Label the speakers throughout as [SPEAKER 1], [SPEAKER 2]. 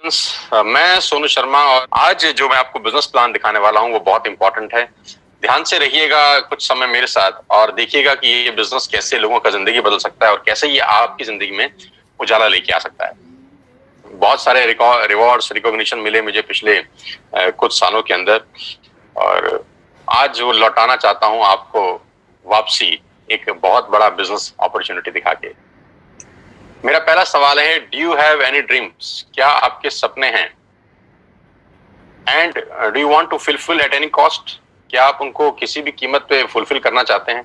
[SPEAKER 1] मैं सोनू शर्मा और आज जो मैं आपको बिजनेस प्लान दिखाने वाला हूं वो बहुत इंपॉर्टेंट है। ध्यान से रहिएगा कुछ समय मेरे साथ और देखिएगा कि ये बिजनेस कैसे लोगों का जिंदगी बदल सकता है और कैसे ये आपकी जिंदगी में उजाला लेके आ सकता है। बहुत सारे रिवॉर्ड्स रिकॉग्निशन मिले मुझे पिछले कुछ सालों के अंदर और आज वो लौटाना चाहता हूं आपको वापसी एक बहुत बड़ा बिजनेस अपॉर्चुनिटी दिखा के। मेरा पहला सवाल है, do you have any dreams? क्या आपके सपने हैं? And do you want to fulfil at any cost? क्या आप उनको किसी भी कीमत पे फुलफिल करना चाहते हैं?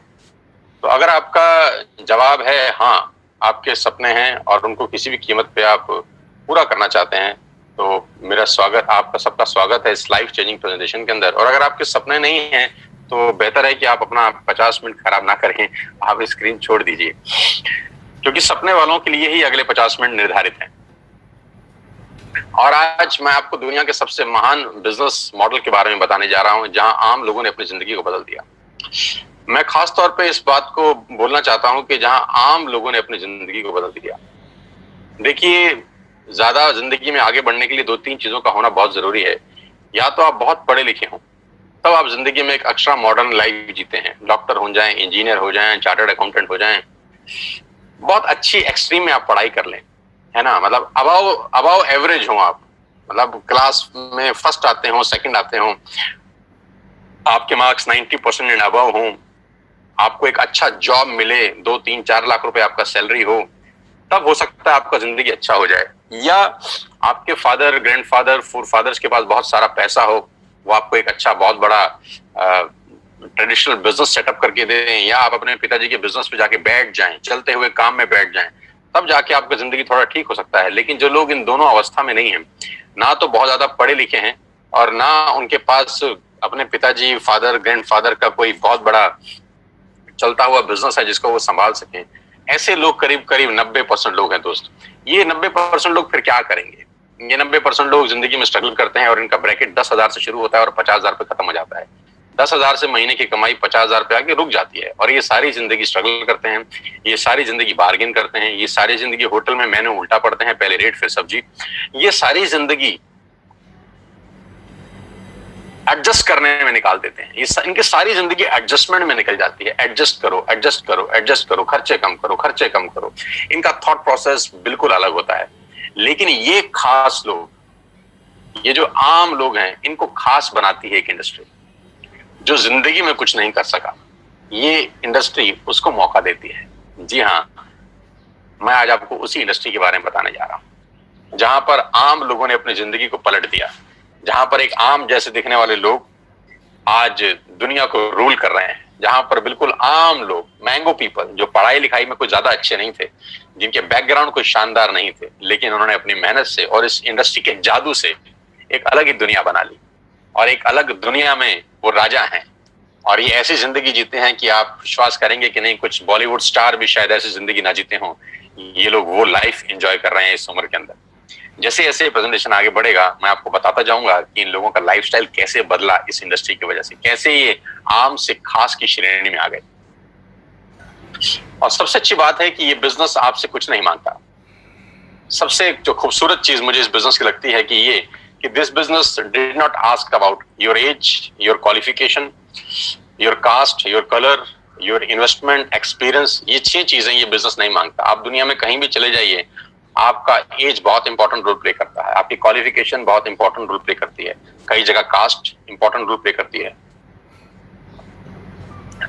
[SPEAKER 1] तो अगर आपका जवाब है हाँ, आपके सपने हैं और उनको किसी भी कीमत पे आप पूरा करना चाहते हैं, तो मेरा स्वागत, आपका सबका स्वागत है इस लाइफ चेंजिंग प्रेजेंटेशन के अंदर। और अगर आपके सपने नहीं हैं तो बेहतर है कि आप अपना 50 मिनट खराब ना करें, आप स्क्रीन छोड़ दीजिए, क्योंकि सपने वालों के लिए ही अगले 50 मिनट निर्धारित हैं। और आज मैं आपको दुनिया के सबसे महान बिजनेस मॉडल के बारे में बताने जा रहा हूं जहां आम लोगों ने अपनी जिंदगी को बदल दिया। मैं खास तौर पे इस बात को बोलना चाहता हूं कि जहां आम लोगों ने अपनी जिंदगी को बदल दिया। देखिए, ज्यादा जिंदगी में आगे बढ़ने के लिए 2-3 चीजों का होना बहुत जरूरी है। या तो आप बहुत पढ़े लिखे हों, तब आप जिंदगी में एक एक्स्ट्रा मॉडर्न लाइफ जीते हैं, डॉक्टर हो जाएं, इंजीनियर हो जाएं, चार्टर्ड अकाउंटेंट हो जाएं, बहुत अच्छी एक्सट्रीम में आप पढ़ाई कर लें, है ना, मतलब अबाव एवरेज हो आप, मतलब क्लास में फर्स्ट आते हो, सेकंड आते हो, आपके मार्क्स 90% एंड अबव हो, आपको एक अच्छा जॉब मिले, 2-3-4 लाख रुपए आपका सैलरी हो, तब हो सकता है आपका जिंदगी अच्छा हो जाए। या आपके फादर, ग्रैंडफादर, फोरफादर्स के पास बहुत सारा पैसा हो, वो आपको एक अच्छा बहुत बड़ा ट्रेडिशनल बिजनेस सेटअप करके दे दें, या आप अपने पिताजी के बिजनेस पे जाके बैठ जाएं, चलते हुए काम में बैठ जाएं, तब जाके आपका जिंदगी थोड़ा ठीक हो सकता है। लेकिन जो लोग इन दोनों अवस्था में नहीं है, ना तो बहुत ज्यादा पढ़े लिखे हैं और ना उनके पास अपने पिताजी, फादर, ग्रैंडफादर का कोई बहुत बड़ा चलता हुआ बिजनेस है जिसको वो संभाल सकें, ऐसे लोग करीब 90% लोग हैं दोस्त। ये 90% लोग फिर क्या करेंगे? ये 90% लोग जिंदगी में स्ट्रगल करते हैं और इनका ब्रैकेट 10,000 से शुरू होता है और 50,000 पे खत्म हो जाता है। 10,000 से महीने की कमाई 50,000 पे आके रुक जाती है और ये सारी जिंदगी स्ट्रगल करते हैं, ये सारी जिंदगी बार्गेन करते हैं, ये सारी जिंदगी होटल में मेनू उल्टा पड़ते हैं, पहले रेट फिर सब्जी, ये सारी जिंदगी एडजस्ट करने में निकाल देते हैं। इनकी सारी जिंदगी एडजस्टमेंट में निकल जाती है। एडजस्ट करो, एडजस्ट करो, एडजस्ट करो, खर्चे कम करो, खर्चे कम करो। इनका थॉट प्रोसेस बिल्कुल अलग होता है। लेकिन ये खास लोग, ये जो आम लोग हैं, इनको खास बनाती है एक इंडस्ट्री। जो जिंदगी में कुछ नहीं कर सका, ये इंडस्ट्री उसको मौका देती है। जी हाँ, मैं आज आपको उसी इंडस्ट्री के बारे में बताने जा रहा हूं जहां पर आम लोगों ने अपनी जिंदगी को पलट दिया, जहां पर एक आम जैसे दिखने वाले लोग आज दुनिया को रूल कर रहे हैं, जहां पर बिल्कुल आम लोग, मैंगो पीपल, जो पढ़ाई लिखाई में कुछ ज्यादा अच्छे नहीं थे, जिनके बैकग्राउंड कोई शानदार नहीं थे, लेकिन उन्होंने अपनी मेहनत से और इस इंडस्ट्री के जादू से एक अलग ही दुनिया बना ली और एक अलग दुनिया में वो राजा हैं। और ये ऐसी जिंदगी जीते हैं कि आप विश्वास करेंगे कि नहीं, कुछ बॉलीवुड स्टार भी शायद ऐसी जिंदगी ना जीते हों। ये लोग वो लाइफ एंजॉय कर रहे हैं इस उम्र के अंदर। जैसे जैसे प्रेजेंटेशन आगे बढ़ेगा, मैं आपको बताता जाऊंगा कि इन लोगों का लाइफस्टाइल कैसे बदला इस इंडस्ट्री की वजह से, कैसे ये आम से खास की श्रेणी में आ गए। और सबसे अच्छी बात है कि ये बिजनेस आपसे कुछ नहीं मांगता। सबसे जो खूबसूरत चीज मुझे इस बिजनेस की लगती है कि this business did not ask about your age, your qualification, your cast, your colour, your investment experience. ये 6 चीजें ये बिजनेस नहीं मांगता। आप दुनिया में कहीं भी चले जाइए, आपका एज बहुत इंपॉर्टेंट रोल प्ले करता है, आपकी क्वालिफिकेशन बहुत इंपॉर्टेंट रोल प्ले करती है, कई जगह कास्ट इंपॉर्टेंट रोल प्ले करती है,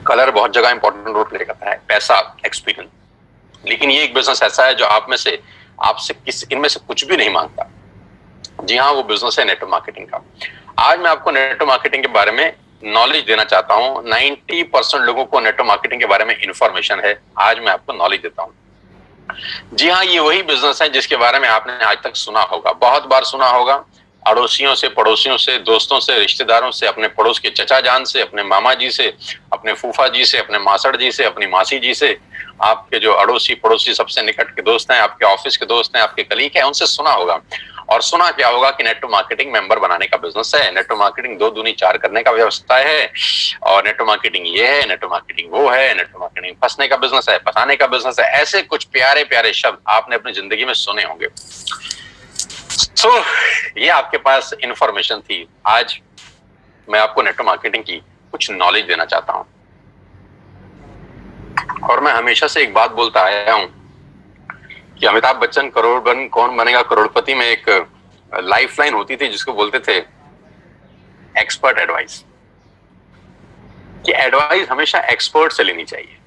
[SPEAKER 1] कलर बहुत जगह इंपॉर्टेंट रोल प्ले करता है, पैसा, एक्सपीरियंस। लेकिन ये एक बिजनेस ऐसा है जो आपसे इनमें से कुछ भी नहीं मांगता। जी हाँ, वो बिजनेस है नेटवर्क मार्केटिंग का। आज मैं आपको नेटवर्क मार्केटिंग के बारे में नॉलेज देना चाहता हूँ। 90% लोगों को नेटवर्क मार्केटिंग के बारे में इंफॉर्मेशन है, आज मैं आपको नॉलेज देता हूँ। जी हाँ, ये वही बिजनेस है जिसके बारे में आपने आज तक सुना होगा, बहुत बार सुना होगा, अड़ोसियों से, पड़ोसियों से, दोस्तों से, रिश्तेदारों से, अपने पड़ोस के चचा जान से, अपने मामा जी से, अपने फूफा जी से, अपने मासड़ जी से, अपनी मासी जी से, आपके जो अड़ोसी पड़ोसी सबसे निकट के दोस्त हैं, आपके ऑफिस के दोस्त हैं, आपके कलीग हैं, उनसे सुना होगा। और सुना क्या होगा कि नेटवर्क मार्केटिंग मेंबर बनाने का बिजनेस है, नेटवर्क मार्केटिंग 2 दूनी 4 करने का व्यवस्था है, और नेटवर्क मार्केटिंग ये है, नेटवर्क मार्केटिंग वो है, नेटवर्क मार्केटिंग फंसने का बिजनेस है, फंसाने का बिजनेस है। ऐसे कुछ प्यारे प्यारे शब्द आपने अपनी जिंदगी में सुने होंगे। सो ये आपके पास इंफॉर्मेशन थी। आज मैं आपको नेटवर्क मार्केटिंग की कुछ नॉलेज देना चाहता हूं। और मैं हमेशा से एक बात बोलता आया हूं कि अमिताभ बच्चन कौन बनेगा करोड़पति में एक लाइफलाइन होती थी जिसको बोलते थे एक्सपर्ट एडवाइस, कि एडवाइस हमेशा एक्सपर्ट से लेनी चाहिए।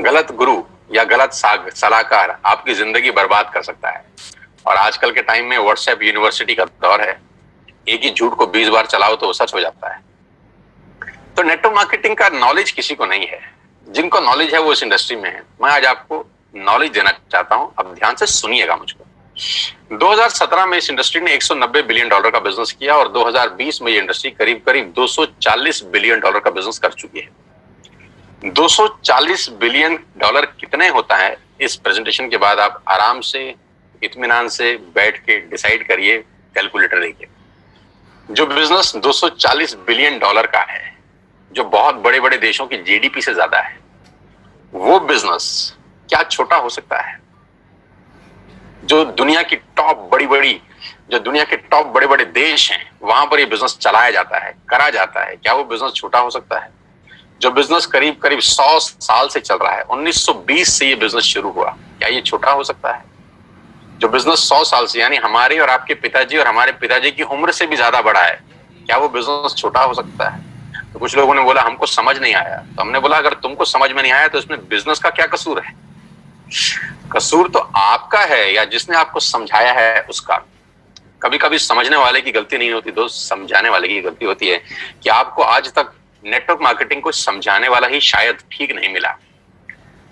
[SPEAKER 1] गलत गुरु या गलत सलाहकार आपकी जिंदगी बर्बाद कर सकता है। और आजकल के टाइम में व्हाट्सएप यूनिवर्सिटी का दौर है, एक ही झूठ को 20 बार चलाओ तो सच हो जाता है। तो नेटवर्क मार्केटिंग का नॉलेज किसी को नहीं है, जिनको नॉलेज है वो इस इंडस्ट्री में है। मैं आज आपको नॉलेज देना चाहता हूं, अब ध्यान से सुनिएगा मुझको। 2017 में इस इंडस्ट्री ने $190 बिलियन का बिजनेस किया और 2020 में ये इंडस्ट्री करीब करीब $240 बिलियन का बिजनेस कर चुकी है। $240 बिलियन कितने होता है, इस प्रेजेंटेशन के बाद आप आराम से इत्मीनान से बैठ के डिसाइड करिए, कैलकुलेटर देखिए। जो बिजनेस 240 बिलियन का है, जो बहुत बड़े बड़े देशों की जीडीपी से ज्यादा है, वो बिजनेस क्या छोटा हो सकता है? जो दुनिया की टॉप बड़े बड़े देश हैं, वहां पर ये बिजनेस चलाया जाता है, करा जाता है, क्या वो बिजनेस छोटा हो सकता है? जो बिजनेस करीब करीब 100 साल से चल रहा है, 1920 से ये बिजनेस शुरू हुआ, क्या ये छोटा हो सकता है? जो बिजनेस 100 साल से, यानी हमारे और आपके पिताजी और हमारे पिताजी की उम्र से भी ज्यादा बड़ा है, क्या वो बिजनेस छोटा हो सकता है? तो कुछ लोगों ने बोला हमको समझ नहीं आया, तो हमने बोला अगर तुमको समझ में नहीं आया तो इसमें बिजनेस का क्या कसूर है? कसूर तो आपका है या जिसने आपको समझाया है उसका। कभी कभी समझने वाले की गलती नहीं होती दोस्त, समझाने वाले की गलती होती है कि आपको आज तक नेटवर्क मार्केटिंग को समझाने वाला ही शायद ठीक नहीं मिला।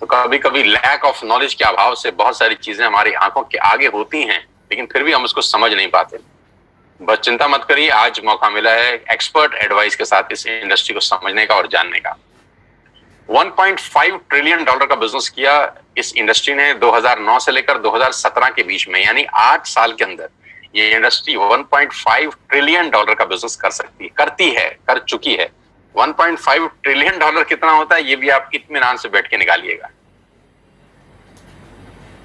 [SPEAKER 1] तो कभी कभी लैक ऑफ नॉलेज के अभाव से बहुत सारी चीजें हमारी आंखों के आगे होती हैं, लेकिन फिर भी हम उसको समझ नहीं पाते। बस चिंता मत करिए, आज मौका मिला है एक्सपर्ट एडवाइस के साथ इस इंडस्ट्री को समझने का और जानने का। $1.5 ट्रिलियन का बिजनेस किया इस इंडस्ट्री ने 2009 से लेकर 2017 के बीच में, यानी 8 साल के अंदर ये इंडस्ट्री 1.5 ट्रिलियन का बिजनेस कर चुकी है। 1.5 ट्रिलियन कितना होता है ये भी आप इत्मीनान से बैठ के निकालिएगा।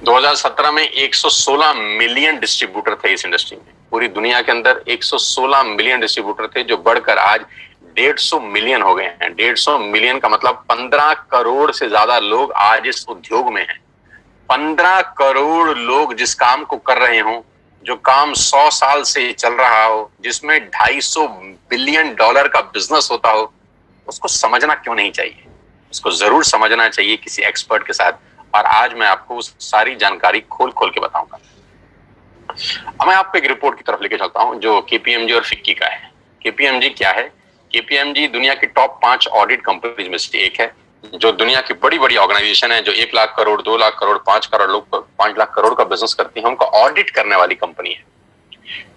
[SPEAKER 1] 2017 में 116 मिलियन डिस्ट्रीब्यूटर थे इस इंडस्ट्री में। पूरी दुनिया के अंदर 116 मिलियन डिस्ट्रीब्यूटर थे, जो बढ़कर आज 150 मिलियन हो गए हैं। 150 मिलियन का मतलब 15 करोड़ से ज्यादा लोग आज इस उद्योग में हैं। 15 करोड़ लोग जिस काम को कर रहे हो, जो काम 100 साल से चल रहा हो, जिसमें $250 बिलियन का बिजनेस होता हो, उसको समझना क्यों नहीं चाहिए? उसको जरूर समझना चाहिए किसी एक्सपर्ट के साथ। और आज मैं आपको उस सारी जानकारी खोल के बताऊंगा। अब मैं आपको एक रिपोर्ट की तरफ लेके चलता हूं जो केपीएमजी और फिक्की का है। केपीएमजी क्या है? केपीएमजी दुनिया की टॉप 5 ऑडिट कंपनीज में से एक है, जो दुनिया की बड़ी बड़ी ऑर्गेनाइजेशन है, जो 1 लाख करोड़, 2 लाख करोड़, 5 लाख करोड़ का बिजनेस करती है, उनको ऑडिट करने वाली कंपनी है।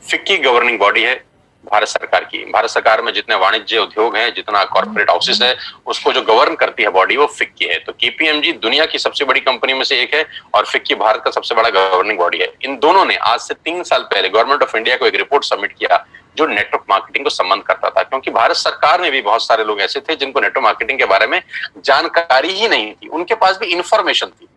[SPEAKER 1] फिक्की गवर्निंग बॉडी है भारत सरकार की। भारत सरकार में जितने वाणिज्य उद्योग हैं, जितना कॉर्पोरेट हाउसेस है, उसको जो गवर्न करती है बॉडी, वो फिक्की है। तो केपीएमजी दुनिया की सबसे बड़ी कंपनी में से एक है और फिक्की भारत का सबसे बड़ा गवर्निंग बॉडी है। इन दोनों ने आज से 3 साल पहले गवर्नमेंट ऑफ इंडिया को एक रिपोर्ट सबमिट किया जो नेटवर्क मार्केटिंग को संबंध करता था, क्योंकि भारत सरकार में भी बहुत सारे लोग ऐसे थे जिनको नेटवर्क मार्केटिंग के बारे में जानकारी ही नहीं थी, उनके पास भी इंफॉर्मेशन थी,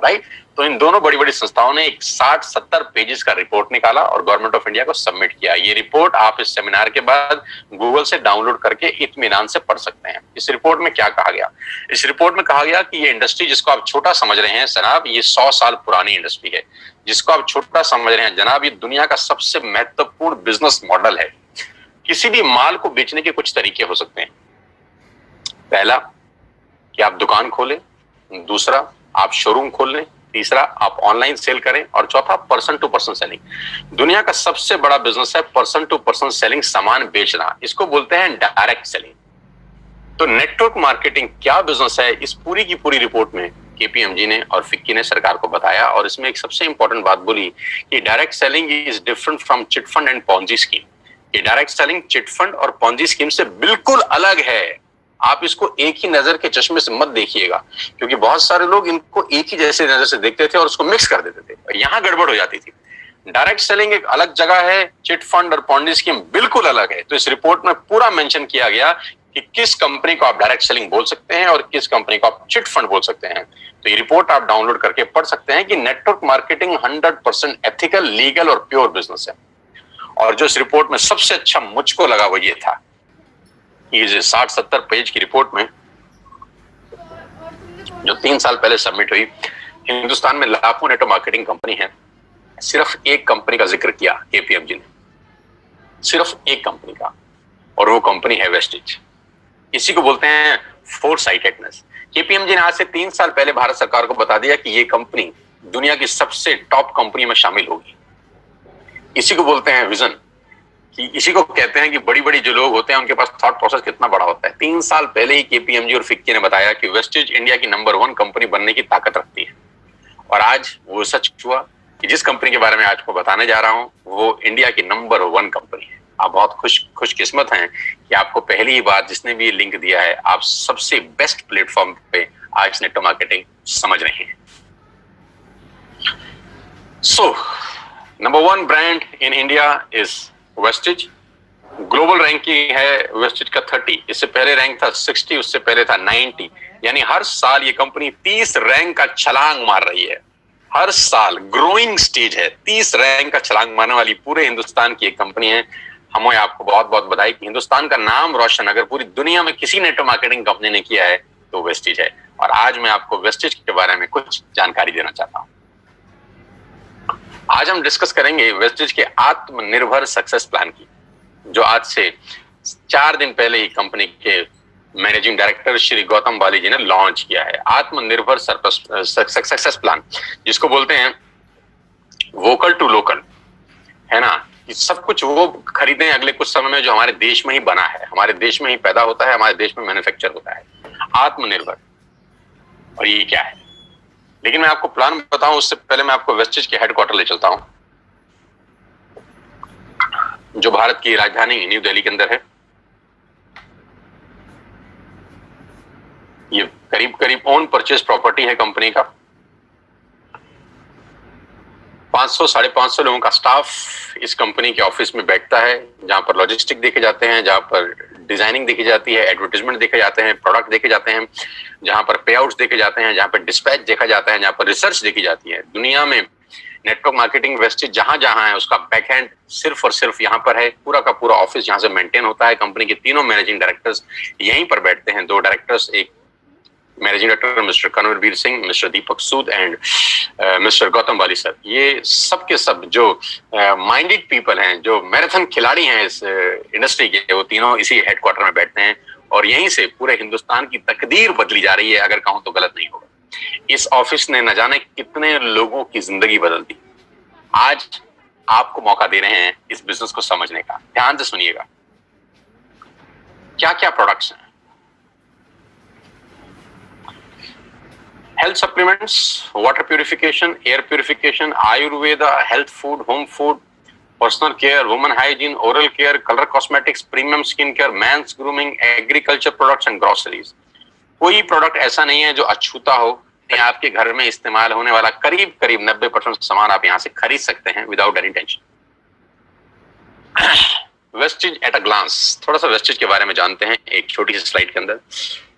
[SPEAKER 1] राइट। तो इन दोनों बड़ी बड़ी संस्थाओं ने एक 60-70 पेजेस का रिपोर्ट निकाला और गवर्नमेंट ऑफ इंडिया को सबमिट किया। ये रिपोर्ट आप इस सेमिनार के बाद गूगल से डाउनलोड करके इत्मीनान से पढ़ सकते हैं। इस रिपोर्ट में क्या कहा गया? इस रिपोर्ट में कहा गया कि ये इंडस्ट्री जिसको आप छोटा समझ रहे हैं जनाब, ये 100 साल पुरानी इंडस्ट्री है। जिसको आप छोटा समझ रहे हैं जनाब, ये दुनिया का सबसे महत्वपूर्ण बिजनेस मॉडल है। किसी भी माल को बेचने के कुछ तरीके हो सकते हैं। पहला कि आप दुकान खोलें, दूसरा आप शोरूम खोल लें, तीसरा आप ऑनलाइन सेल करें, और चौथा पर्सन टू पर्सन सेलिंग। दुनिया का सबसे बड़ा बिजनेस है पर्सन टू पर्सन सेलिंग, सामान बेचना। इसको बोलते हैं डायरेक्ट सेलिंग। तो नेटवर्क मार्केटिंग क्या बिजनेस है, इस पूरी की पूरी रिपोर्ट में केपीएमजी ने और फिक्की ने सरकार को बताया। और इसमें एक सबसे इंपॉर्टेंट बात बोली कि direct selling is different from chit fund and Ponzi scheme. ये डायरेक्ट सेलिंग चिट फंड और पॉन्जी स्कीम से बिल्कुल अलग है। आप इसको एक ही नजर के चश्मे से मत देखिएगा, क्योंकि बहुत सारे लोग इनको एक ही जैसे नजर से देखते थे और उसको मिक्स कर देते थे, यहां गड़बड़ हो जाती थी। डायरेक्ट सेलिंग एक अलग जगह है, चिट फंड और पॉन्जी स्कीम बिल्कुल अलग है। तो इस रिपोर्ट में पूरा मेंशन किया गया कि किस कंपनी को आप डायरेक्ट सेलिंग बोल सकते हैं और किस कंपनी को आप चिट फंड बोल सकते हैं। तो ये रिपोर्ट आप डाउनलोड करके पढ़ सकते हैं कि नेटवर्क मार्केटिंग 100% एथिकल, लीगल और प्योर बिजनेस है। और जो इस रिपोर्ट में सबसे अच्छा मुझको लगा वो ये था, ये 60-70 पेज की रिपोर्ट में जो 3 साल पहले सबमिट हुई, हिंदुस्तान में लाखों नेटवर्क मार्केटिंग कंपनी है, सिर्फ एक कंपनी का जिक्र किया केपीएमजी ने, सिर्फ एक कंपनी का, और वो कंपनी है वेस्टेज। इसी को बोलते हैं फोरसाइटेडनेस। केपीएमजी ने आज से 3 साल पहले भारत सरकार को बता दिया कि ये कंपनी दुनिया की सबसे टॉप कंपनी में शामिल होगी। इसी को बोलते हैं विजन, कि इसी को कहते हैं कि बड़ी बड़ी जो लोग होते हैं उनके पास थॉट प्रोसेस कितना बड़ा होता है। 3 साल पहले ही केपीएमजी और फिक्की ने बताया कि वेस्टेज इंडिया की नंबर 1 कंपनी बनने की ताकत रखती है, और आज वो सच हुआ कि जिस कंपनी के बारे में आज को बताने जा रहा हूं वो इंडिया की नंबर 1 कंपनी है। आप बहुत खुशकिस्मत हैं कि आपको पहली ही बार जिसने भी लिंक दिया है, आप सबसे बेस्ट प्लेटफॉर्म पे आज नेटवर्क मार्केटिंग समझ रहे हैं। So number 1 brand in India is wastage. Global ranking है वेस्टेज का 30, इससे पहले रैंक था 60, उससे पहले था 90, यानी हर साल ये कंपनी 30 रैंक का छलांग मार रही है। हर साल ग्रोइंग स्टेज है, 30 रैंक का छलांग मारने वाली पूरे हिंदुस्तान की एक कंपनी है। हमें आपको बहुत बहुत बधाई कि हिंदुस्तान का नाम रोशन अगर पूरी दुनिया में किसी नेटवर्क मार्केटिंग कंपनी ने किया है तो वेस्टेज है। और आज मैं आपको वेस्टेज के बारे में कुछ जानकारी देना चाहता हूं। आज हम डिस्कस करेंगे वेस्टेज के आत्मनिर्भर सक्सेस प्लान की, जो आज से 4 दिन पहले ही कंपनी के मैनेजिंग डायरेक्टर श्री गौतम बाली जी ने लॉन्च किया है। आत्मनिर्भर सक्सेस प्लान, जिसको बोलते हैं वोकल टू लोकल, है ना, कि सब कुछ वो खरीदें अगले कुछ समय में जो हमारे देश में ही बना है, हमारे देश में ही पैदा होता है, हमारे देश में मैन्युफैक्चर होता है। आत्मनिर्भर, और ये क्या है? लेकिन मैं आपको प्लान बताऊं उससे पहले मैं आपको वेस्टेज के हेडक्वार्टर ले चलता हूं, जो भारत की राजधानी न्यू दिल्ली के अंदर है। ये करीब करीब ओन परचेज प्रॉपर्टी है कंपनी का। 500-550 लोगों का स्टाफ इस कंपनी के ऑफिस में बैठता है, जहां पर लॉजिस्टिक देखे जाते हैं, जहां पर डिजाइनिंग देखी जाती है, एडवर्टाइजमेंट देखे जाते हैं, प्रोडक्ट देखे जाते हैं, जहां पर पे आउट्स देखे जाते हैं, जहां पर डिस्पैच देखा जाता है, जहां पर रिसर्च देखी जाती है। दुनिया में नेटवर्क मार्केटिंग वेस्टेज जहां जहां है उसका बैकएंड सिर्फ और सिर्फ यहाँ पर है। पूरा का पूरा ऑफिस जहां से मेंटेन होता है। कंपनी के तीनों मैनेजिंग डायरेक्टर्स यहीं पर बैठते हैं। 2 डायरेक्टर्स, एक managing director mister Kanveer Singh, mister Deepak Sood and mister Gautam Bali sir. ये सब के सब जो माइंडेड पीपल हैं, जो मैराथन खिलाड़ी हैं इस इंडस्ट्री के, वो तीनों इसी हेडक्वार्टर में बैठते हैं और यहीं से पूरे हिंदुस्तान की तकदीर बदली जा रही है, अगर कहूं तो गलत नहीं होगा। इस ऑफिस ने न जाने कितने लोगों की जिंदगी बदल दी। आज आपको मौका दे रहे हैं इस बिजनेस को समझने का। ध्यान से सुनिएगा, क्या क्या प्रोडक्ट्स हैं। Health supplements, water purification, air purification, Ayurveda, health food, home food, personal care, women hygiene, oral care, colour cosmetics, premium skin care, mains grooming, agriculture products and groceries. कोई प्रोडक्ट ऐसा नहीं है जो अछूता हो। आपके घर में इस्तेमाल होने वाला करीब करीब 90% सामान आप यहां से खरीद सकते हैं without any tension. Vestige at a glance, थोड़ा सा वेस्टेज के बारे में जानते हैं एक छोटी सी स्लाइड के अंदर।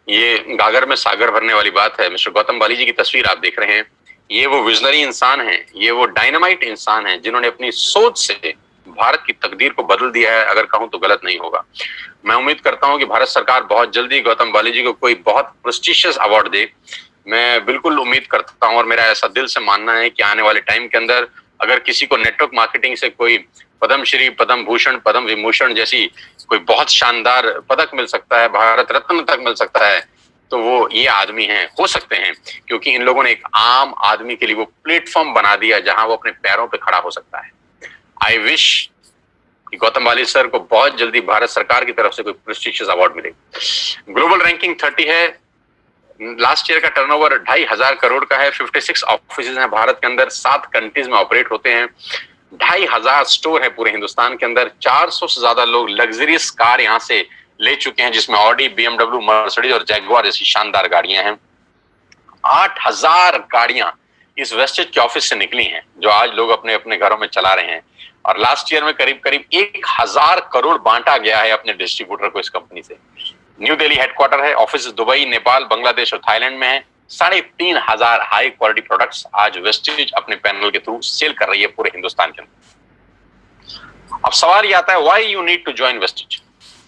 [SPEAKER 1] ये गागर में सागर भरने वाली बात है। मिस्टर गौतम बाली जी की तस्वीर आप देख रहे हैं। ये वो विजनरी इंसान हैं, ये वो डायनामाइट इंसान हैं जिन्होंने अपनी सोच से भारत की तकदीर को बदल दिया है, अगर कहूं तो गलत नहीं होगा। मैं उम्मीद करता हूं कि भारत सरकार बहुत जल्दी गौतम बाली जी को कोई बहुत प्रेस्टिजियस अवार्ड दे। मैं बिल्कुल उम्मीद करता हूं और मेरा ऐसा दिल से मानना है कि आने वाले टाइम के अंदर अगर किसी को नेटवर्क मार्केटिंग से कोई पद्मश्री, पद्म भूषण, पद्म विभूषण जैसी कोई बहुत शानदार पदक मिल सकता है, भारत रत्न तक मिल सकता है, तो वो ये आदमी हैं, हो सकते हैं, क्योंकि इन लोगों ने एक आम आदमी के लिए वो प्लेटफॉर्म बना दिया जहां वो अपने पैरों पे खड़ा हो सकता है। आई विश कि गौतम बाली सर को बहुत जल्दी भारत सरकार की तरफ से कोई प्रेस्टिजियस अवार्ड मिले। ग्लोबल रैंकिंग 30 है। लास्ट ईयर का टर्नओवर 2,500 करोड़ का है। 56 ऑफिस हैं भारत के अंदर, 7 कंट्रीज में ऑपरेट होते हैं। 2,500 स्टोर है पूरे हिंदुस्तान के अंदर। 400 से ज्यादा लोग लग्जरियस कार यहाँ से ले चुके हैं, जिसमें ऑडी, BMW, मर्सिडीज और जैगुआर जैसी शानदार गाड़ियां हैं। 8,000 गाड़ियां इस वेस्टेज के ऑफिस से निकली हैं, जो आज लोग अपने अपने घरों में चला रहे हैं। और लास्ट ईयर में करीब करीब 1,000 करोड़ बांटा गया है अपने डिस्ट्रीब्यूटर को इस कंपनी से। न्यू दिल्ली हेडक्वार्टर है, ऑफिस दुबई, नेपाल, बांग्लादेश और थाईलैंड में है। 3,500 हाई क्वालिटी प्रोडक्ट्स आज वेस्टेज अपने पैनल के थ्रू सेल कर रही है पूरे हिंदुस्तान के अंदर। अब सवाल ये आता है, why you need to join Vestige?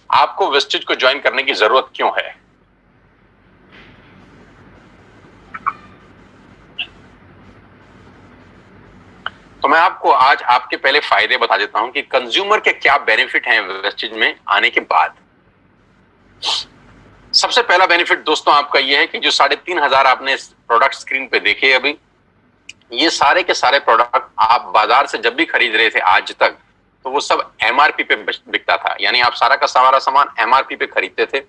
[SPEAKER 1] आपको वेस्टेज को ज्वाइन करने की जरूरत क्यों है? तो मैं आपको आज आपके पहले फायदे बता देता हूं कि कंज्यूमर के क्या बेनिफिट हैं वेस्टेज में आने के बाद। सबसे पहला बेनिफिट दोस्तों आपका यह है कि जो 3,500 आपने प्रोडक्ट स्क्रीन पे देखे अभी, ये सारे के सारे प्रोडक्ट आप बाजार से जब भी खरीद रहे थे आज तक, तो वो सब एमआरपी पे बिकता था। यानी आप सारा का सारा सामान एमआरपी पे खरीदते थे,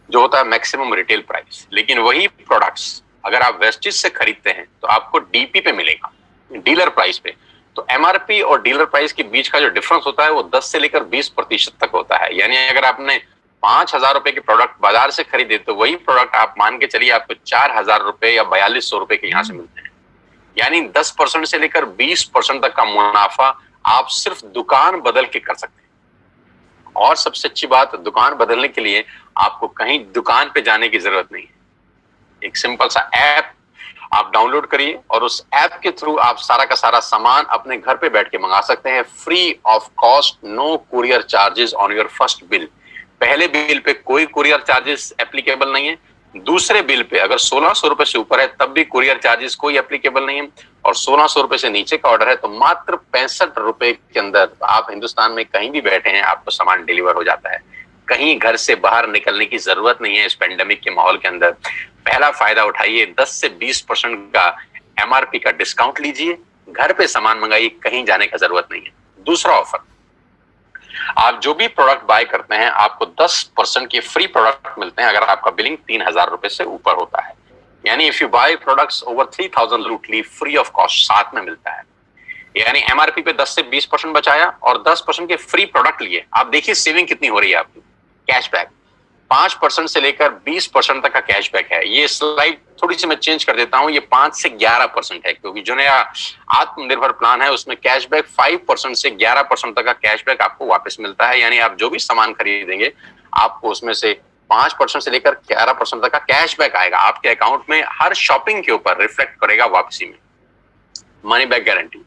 [SPEAKER 1] जो होता है मैक्सिमम रिटेल प्राइस। लेकिन वही प्रोडक्ट्स अगर आप वेस्टेज से खरीदते हैं तो आपको डीपी पे मिलेगा, डीलर प्राइस पे। तो एमआरपी और डीलर प्राइस के बीच का जो डिफरेंस होता है वो 10 से लेकर 20% तक होता है। यानी अगर आपने 5,000 रुपए के प्रोडक्ट बाजार से खरीदे तो वही प्रोडक्ट आप मान के चलिए आपको 4,000 रुपए या 4,200 रुपए के यहां से मिलते हैं। यानी 10% से लेकर 20% तक का मुनाफा आप सिर्फ दुकान बदल के कर सकते हैं। और सबसे अच्छी बात, दुकान बदलने के लिए आपको कहीं दुकान पे जाने की जरूरत नहीं है। एक सिंपल सा ऐप आप डाउनलोड करिए और उस ऐप के थ्रू आप सारा का सारा सामान अपने घर पे बैठ के मंगा सकते हैं, free of cost, no courier charges on your first bill. पहले बिल पे कोई कुरियर चार्जेस एप्लीकेबल नहीं है। दूसरे बिल पे अगर 1,600 रुपए से ऊपर है तब भी कुरियर चार्जेस कोई एप्लीकेबल नहीं है। और 1,600 रुपए से नीचे का ऑर्डर है तो मात्र 65 रुपए के अंदर आप हिंदुस्तान में कहीं भी बैठे हैं आपको सामान डिलीवर हो जाता है। कहीं घर से बाहर निकलने की जरूरत नहीं है इस पेंडेमिक के माहौल के अंदर। पहला फायदा उठाइए, 10 से 20% का एमआरपी का डिस्काउंट लीजिए, घर पे सामान मंगाइए, कहीं जाने का जरूरत नहीं है। दूसरा ऑफर, आप जो भी प्रोडक्ट बाय करते हैं आपको 10% के फ्री प्रोडक्ट मिलते हैं अगर आपका बिलिंग 3,000 रुपए से ऊपर होता है। यानी if you buy products over 3,000 rupees free of cost साथ में मिलता है। यानी एमआरपी पे 10 से 20% बचाया और 10% के फ्री प्रोडक्ट लिए। आप देखिए सेविंग कितनी हो रही है आपकी। कैशबैक 5% से लेकर 20% तक का कैशबैक है। ये स्लाइड थोड़ी सी मैं चेंज कर देता हूं, ये 5 से 11% है क्योंकि जो नया आत्मनिर्भर प्लान है उसमें कैशबैक 5% से 11% तक का कैशबैक आपको वापस मिलता है। यानी आप जो भी सामान खरीदेंगे आपको उसमें से 5% से लेकर 11% तक का कैशबैक आएगा आपके अकाउंट में, हर शॉपिंग के ऊपर रिफ्लेक्ट करेगा वापसी में। Money back guarantee,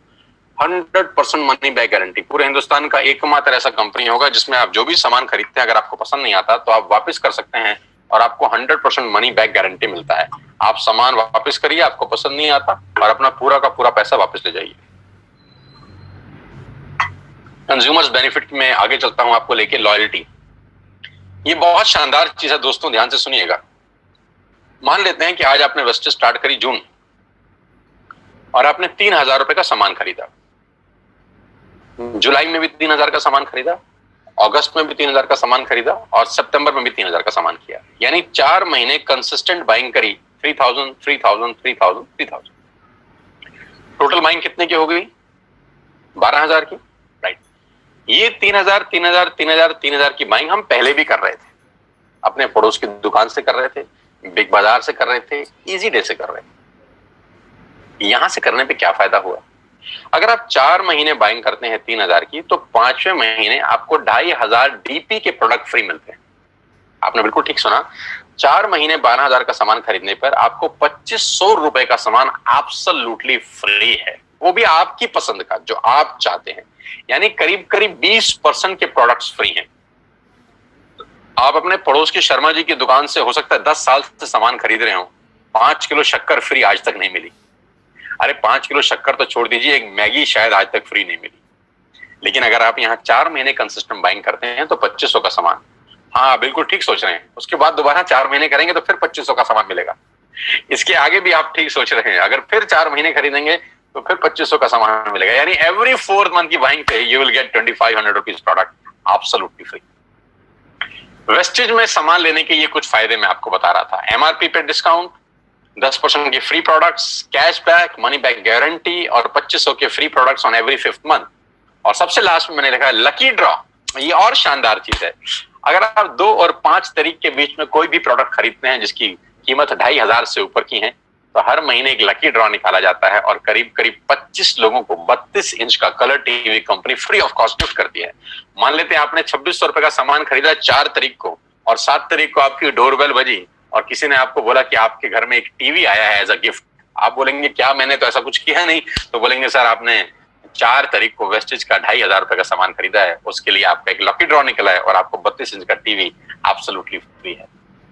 [SPEAKER 1] 100% money back guarantee. पूरे हिंदुस्तान का एकमात्र ऐसा कंपनी होगा जिसमें आप जो भी सामान खरीदते हैं अगर आपको पसंद नहीं आता तो आप वापस कर सकते हैं और आपको 100% मनी बैक गारंटी मिलता है। आप सामान वापस करिए, आपको पसंद नहीं आता, और अपना पूरा का पूरा पैसा वापस ले जाइए। कंज्यूमर्स बेनिफिट में आगे चलता हूं आपको लेके, लॉयल्टी। ये बहुत शानदार चीज है दोस्तों, ध्यान से सुनिएगा। मान लेते हैं कि आज आपने वेस्टेज स्टार्ट करी जून और आपने 3,000 रुपए का सामान खरीदा। जुलाई में भी 3,000 का सामान खरीदा, अगस्त में भी 3,000 का सामान खरीदा और सितंबर में भी 3,000 का सामान किया। यानी 4 महीने कंसिस्टेंट बाइंग करी, 3,000 3,000 3,000 3,000। टोटल बाइंग कितने की हो गई? 12,000 की, राइट। ये 3,000 3,000 3,000 3,000 की बाइंग हम पहले भी कर रहे थे, अपने पड़ोस की दुकान से कर रहे थे, बिग बाजार से कर रहे थे, इजी डे से कर रहे थे। यहां से करने पे क्या फायदा हुआ? अगर आप 4 महीने बाइंग करते हैं 3,000 की तो 5वें महीने आपको 2,500 डीपी के प्रोडक्ट फ्री मिलते हैं। आपने बिल्कुल ठीक सुना, 4 महीने 12,000 का सामान खरीदने पर आपको 2,500 रुपए का सामान एब्सोल्युटली फ्री है, वो भी आपकी पसंद का जो आप चाहते हैं। यानी करीब करीब 20% के प्रोडक्ट्स फ्री हैं। आप अपने पड़ोस की शर्मा जी की दुकान से हो सकता है 10 साल से सामान खरीद रहे हो, 5 किलो शक्कर फ्री आज तक नहीं मिली। अरे 5 किलो शक्कर तो छोड़ दीजिए, एक मैगी शायद आज तक फ्री नहीं मिली। लेकिन अगर आप यहाँ 4 महीने कंसिस्टेंट बाइंग करते हैं तो 2,500 का सामान, हाँ बिल्कुल ठीक सोच रहे हैं, उसके बाद दोबारा 4 महीने करेंगे तो फिर 2,500 का सामान मिलेगा। इसके आगे भी आप ठीक सोच रहे हैं, अगर फिर 4 महीने खरीदेंगे तो फिर 2,500 का सामान मिलेगा। यानी एवरी 4th मंथ की बाइंग पे you will get 2,500 rupees product absolutely free. Wastage में सामान लेने के ये कुछ फायदे मैं आपको बता रहा था। एमआरपी पे डिस्काउंट, 10% के free products, cashback, money back guarantee और 2,500 के free products on every 5th month. और सबसे लास्ट में मैंने लिखा है लकी ड्रॉ। ये और शानदार चीज है, अगर आप 2 और 5 तारीख के बीच में कोई भी प्रोडक्ट खरीदते हैं जिसकी कीमत 2,500 से ऊपर की है तो हर महीने एक लकी ड्रॉ निकाला जाता है और करीब करीब 25 लोगों को 32 इंच का colour TV company free of cost gift करती है। मान लेते हैं आपने 2,600 रुपए का सामान खरीदा 4 तारीख को और 7 तारीख को आपकी डोरबेल बजी और किसी ने आपको बोला कि आपके घर में एक टीवी आया है एज अ गिफ्ट, आप बोलेंगे क्या, मैंने तो ऐसा कुछ किया नहीं। तो बोलेंगे सर आपने 4 तारीख को वेस्टेज का 2500 रुपए का सामान खरीदा है, उसके लिए आपका एक लकी ड्रॉ निकला है और आपको 32 इंच का टीवी एब्सोल्युटली फ्री है।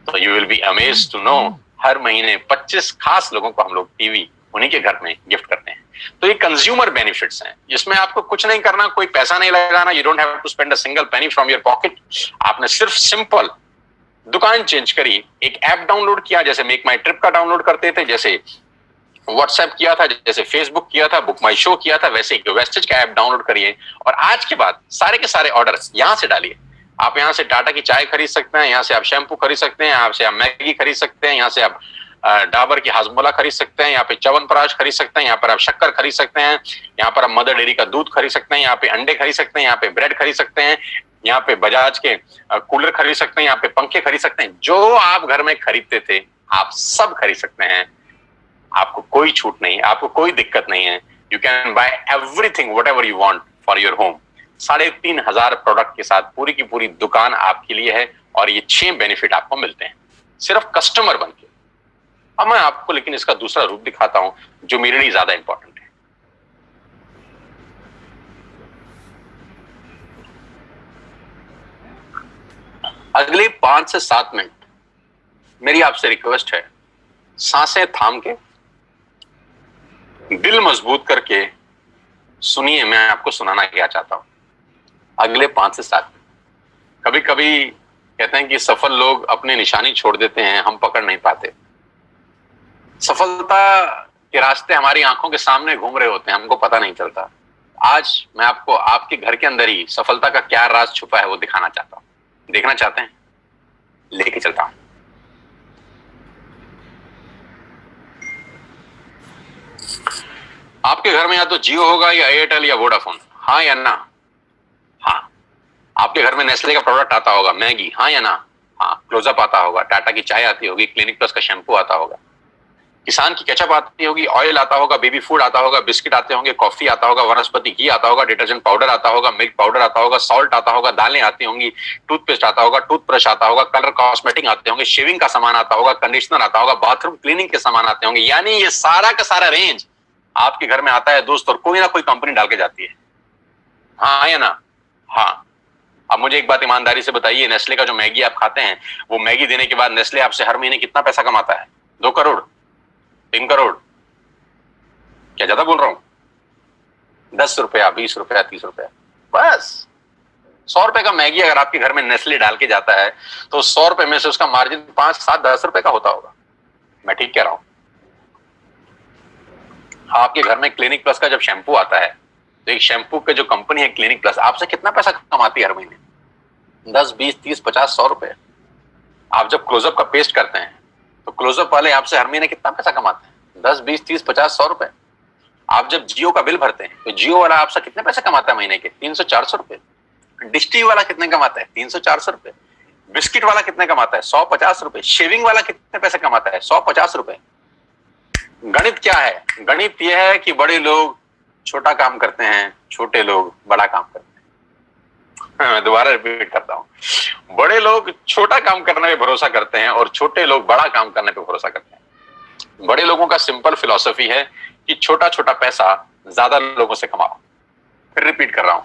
[SPEAKER 1] तो you will be amazed to know हर महीने 25 खास लोगों को हम लोग टीवी उन्हीं के घर में गिफ्ट करते हैं। तो ये कंज्यूमर बेनिफिट्स हैं, जिसमें आपको कुछ नहीं करना, कोई पैसा नहीं लगाना, you don't have to spend a single penny from your pocket. आपने सिर्फ सिंपल दुकान चेंज करी, एक ऐप डाउनलोड किया, जैसे मेक माई ट्रिप का डाउनलोड करते थे, जैसे व्हाट्सएप किया था, जैसे फेसबुक किया था, बुक माई शो किया था, वैसे एक वेस्टेज का ऐप डाउनलोड करिए और आज के बाद सारे के सारे ऑर्डर यहां से डालिए। आप यहां से टाटा की चाय खरीद सकते हैं, यहां से आप शैम्पू खरीद सकते हैं, यहाँ से आप मैगी खरीद सकते हैं, यहाँ से आप डाबर की हाजमोला खरीद सकते हैं, यहाँ पे च्यवनप्राश खरीद सकते हैं, यहाँ पर आप शक्कर खरीद सकते हैं, यहाँ पर आप मदर डेयरी का दूध खरीद सकते हैं, यहाँ पे अंडे खरीद सकते हैं, यहाँ पे ब्रेड खरीद सकते हैं, यहाँ पे बजाज के कूलर खरीद सकते हैं, यहाँ पे पंखे खरीद सकते हैं। जो आप घर में खरीदते थे आप सब खरीद सकते हैं, आपको कोई छूट नहीं, आपको कोई दिक्कत नहीं है। You can buy everything what ever you want for your home. 3500 product के साथ पूरी की पूरी दुकान आपके लिए है और ये 6 बेनिफिट आपको मिलते हैं सिर्फ कस्टमर बन के। अब मैं आपको लेकिन इसका दूसरा रूप दिखाता हूं जो मेरे लिए ज्यादा इंपॉर्टेंट है। अगले 5 से 7 मिनट मेरी आपसे रिक्वेस्ट है, सांसें थाम के दिल मजबूत करके सुनिए मैं आपको सुनाना क्या चाहता हूं। अगले 5 से 7 मिनट। कभी कभी कहते हैं कि सफल लोग अपने निशानी छोड़ देते हैं, हम पकड़ नहीं पाते। सफलता के रास्ते हमारी आंखों के सामने घूम रहे होते हैं, हमको पता नहीं चलता। आज मैं आपको आपके घर के अंदर ही सफलता का क्या राज छुपा है वो दिखाना चाहता हूं। देखना चाहते हैं? लेके चलता हूं। आपके घर में या तो जियो होगा या एयरटेल या वोडाफोन, हाँ या ना? हाँ। आपके घर में नेस्ले का प्रोडक्ट आता होगा, मैगी, हाँ या ना? हाँ। क्लोजअप आता होगा, टाटा की चाय आती होगी, क्लिनिक प्लस का शैम्पू आता होगा, किसान की केचप आती होगी, ऑयल आता होगा, बेबी फूड आता होगा, बिस्किट आते होंगे, कॉफी आता होगा, वनस्पति घी आता होगा, डिटर्जेंट पाउडर आता होगा, मिल्क पाउडर आता होगा, सॉल्ट आता होगा, दालें आती होंगी, टूथपेस्ट आता होगा, टूथब्रश आता होगा, कलर कॉस्मेटिक आते होंगे, शेविंग का सामान आता होगा, कंडीशनर आता होगा, बाथरूम क्लीनिंग के सामान आते होंगे। यानी ये सारा का सारा रेंज आपके घर में आता है दोस्त, और कोई ना कोई कंपनी डाल के जाती है, हाँ या ना? हाँ। अब मुझे एक बात ईमानदारी से बताइए, नेस्ले का जो मैगी आप खाते हैं, वो मैगी देने के बाद नेस्ले आपसे हर महीने कितना पैसा कमाता है? 2 करोड़, 3 करोड़? क्या ज्यादा बोल रहा हूं? 10 रुपया, 20 रुपया, 30 रुपया, बस। 100 रुपए का मैगी अगर आपके घर में नेस्ले डाल के जाता है तो 100 रुपए में से उसका मार्जिन 5, 7, 10 रुपए का होता होगा। मैं ठीक कह रहा हूं? आपके घर में क्लिनिक प्लस का जब शैम्पू आता है तो एक शैम्पू के जो कंपनी है क्लिनिक प्लस आपसे कितना पैसा कमाती है हर महीने? 10, 20, 30, 50, 100 रुपए। आप जब क्लोजअप का पेस्ट करते हैं तो क्लोजअप वाले आपसे हर महीने कितना पैसा कमाते हैं? 10, 20, 30, 50, 100 रुपए। आप जब जियो का बिल भरते हैं तो जियो वाला आपसे कितने पैसे कमाता है महीने के? 300, 400 रुपए। डिश टीवी वाला कितने कमाता है? 300, 400 रुपए। बिस्किट वाला कितने कमाता है? 150 रुपए। शेविंग वाला कितने पैसे कमाता है? 150 रुपए। गणित क्या है? गणित यह है कि बड़े लोग छोटा काम करते हैं, छोटे लोग बड़ा काम करते हैं। मैं दोबारा रिपीट करता हूं, बड़े लोग छोटा काम करने पे भरोसा करते हैं और छोटे लोग बड़ा काम करने पे भरोसा करते हैं। बड़े लोगों का सिंपल फिलॉसफी है कि छोटा छोटा पैसा ज्यादा लोगों से कमाओ। फिर रिपीट कर रहा हूं,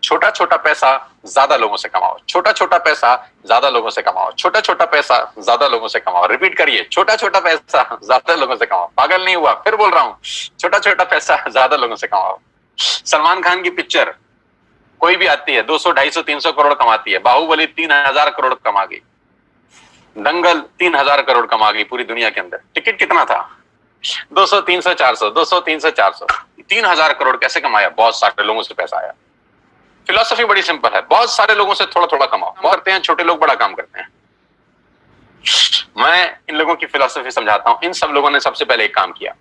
[SPEAKER 1] छोटा छोटा पैसा ज्यादा लोगों से कमाओ, छोटा छोटा पैसा ज्यादा लोगों से कमाओ, छोटा छोटा पैसा ज्यादा लोगों से कमाओ। रिपीट करिए, छोटा छोटा पैसा ज्यादा लोगों से कमाओ। पागल नहीं हुआ? फिर बोल रहा हूं, छोटा छोटा पैसा ज्यादा लोगों से कमाओ। सलमान खान की पिक्चर कोई भी आती है 200, 250, 300 करोड़ कमाती है। बाहुबली 3000 करोड़ कमा गई, दंगल 3000 करोड़ कमा गई पूरी दुनिया के अंदर। टिकट कितना था? 200, 300, 400, 200, 300, 400, 3000 करोड़ कैसे कमाया? बहुत सारे लोगों से पैसा आया। फिलॉसफी बड़ी सिंपल है, बहुत सारे लोगों से थोड़ा थोड़ा कमाओ। करते हैं छोटे लोग बड़ा काम करते हैं। मैं इन लोगों की फिलॉसफी समझाता हूं। इन सब लोगों ने सबसे पहले एक काम किया,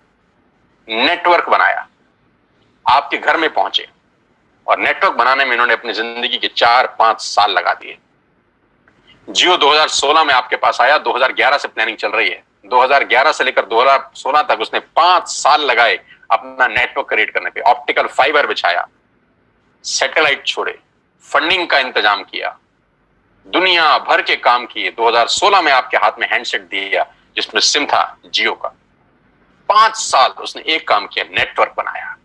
[SPEAKER 1] नेटवर्क बनाया, आपके घर में पहुंचे और नेटवर्क बनाने में इन्होंने अपनी जिंदगी के 4-5 साल लगा दिए। जियो 2016 में आपके पास आया, 2011 से प्लानिंग चल रही है। 2011 से लेकर 2016 तक उसने 5 साल लगाए अपना नेटवर्क क्रिएट करने पे। ऑप्टिकल फाइबर बिछाया, सैटेलाइट छोड़े, फंडिंग का इंतजाम किया, दुनिया भर के काम किए। 2016 में आपके हाथ में हैंडसेट दिया जिसमें सिम था जियो का। 5 साल उसने एक काम किया, नेटवर्क बनाया,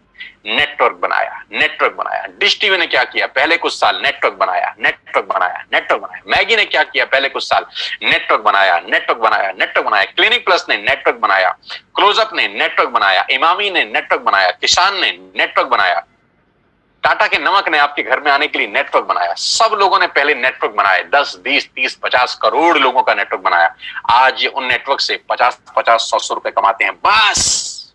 [SPEAKER 1] नेटवर्क बनाया, नेटवर्क बनाया। डिश टीवी ने क्या किया, पहले कुछ साल नेटवर्क बनाया, नेटवर्क बनाया, नेटवर्क बनाया। मैगी ने क्या किया, पहले कुछ साल नेटवर्क बनाया, नेटवर्क बनाया, नेटवर्क बनाया। क्लिनिक प्लस ने नेटवर्क बनाया, क्लोजअप ने नेटवर्क बनाया, इमामी ने नेटवर्क बनाया, किसान ने नेटवर्क बनाया, टाटा के नमक ने आपके घर में आने के लिए नेटवर्क बनाया। सब लोगों ने पहले नेटवर्क बनाए, 10, 20, 30, 50 करोड़ लोगों का नेटवर्क बनाया। आज ये उन नेटवर्क से 50, 100 रुपए कमाते हैं। बस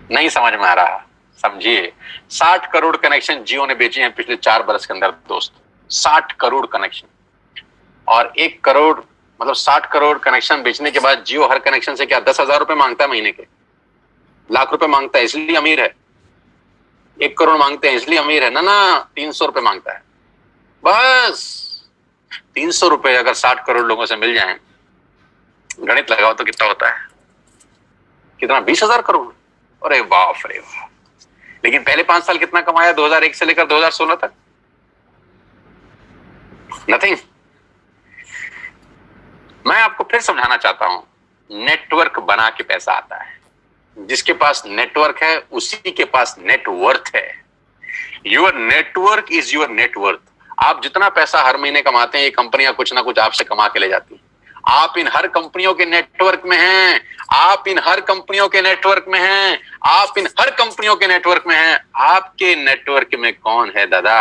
[SPEAKER 1] नहीं समझ में आ रहा, समझिए। 60 करोड़ कनेक्शन जियो ने बेचे हैं पिछले 4 बरस के अंदर दोस्त। 60 करोड़ कनेक्शन, और 1 करोड़ मतलब 60 करोड़ कनेक्शन बेचने के बाद जियो हर कनेक्शन से क्या 10,000 रुपए मांगता है महीने के, लाख रुपए मांगता है, इसलिए अमीर है। 1 करोड़ मांगते हैं इसलिए अमीर है ना, 300 रुपए मांगता है। बस 300 रुपए अगर 60 करोड़ लोगों से मिल जाएं, गणित लगाओ तो कितना होता है, कितना, 20,000 करोड़। अरे बाप रे वाह। लेकिन पहले 5 साल कितना कमाया 2001 से लेकर 2016 तक? नथिंग। मैं आपको फिर समझाना चाहता हूं, नेटवर्क बना के पैसा आता है। जिसके पास नेटवर्क है उसी के पास नेटवर्थ है। Your network is your net worth. आप जितना पैसा हर महीने कमाते हैं, ये कंपनियां कुछ ना कुछ आपसे कमा के ले जाती हैं। आप इन हर कंपनियों के नेटवर्क में हैं, आप इन हर कंपनियों के नेटवर्क में हैं, आप इन हर कंपनियों के नेटवर्क में हैं। आपके नेटवर्क में कौन है दादा?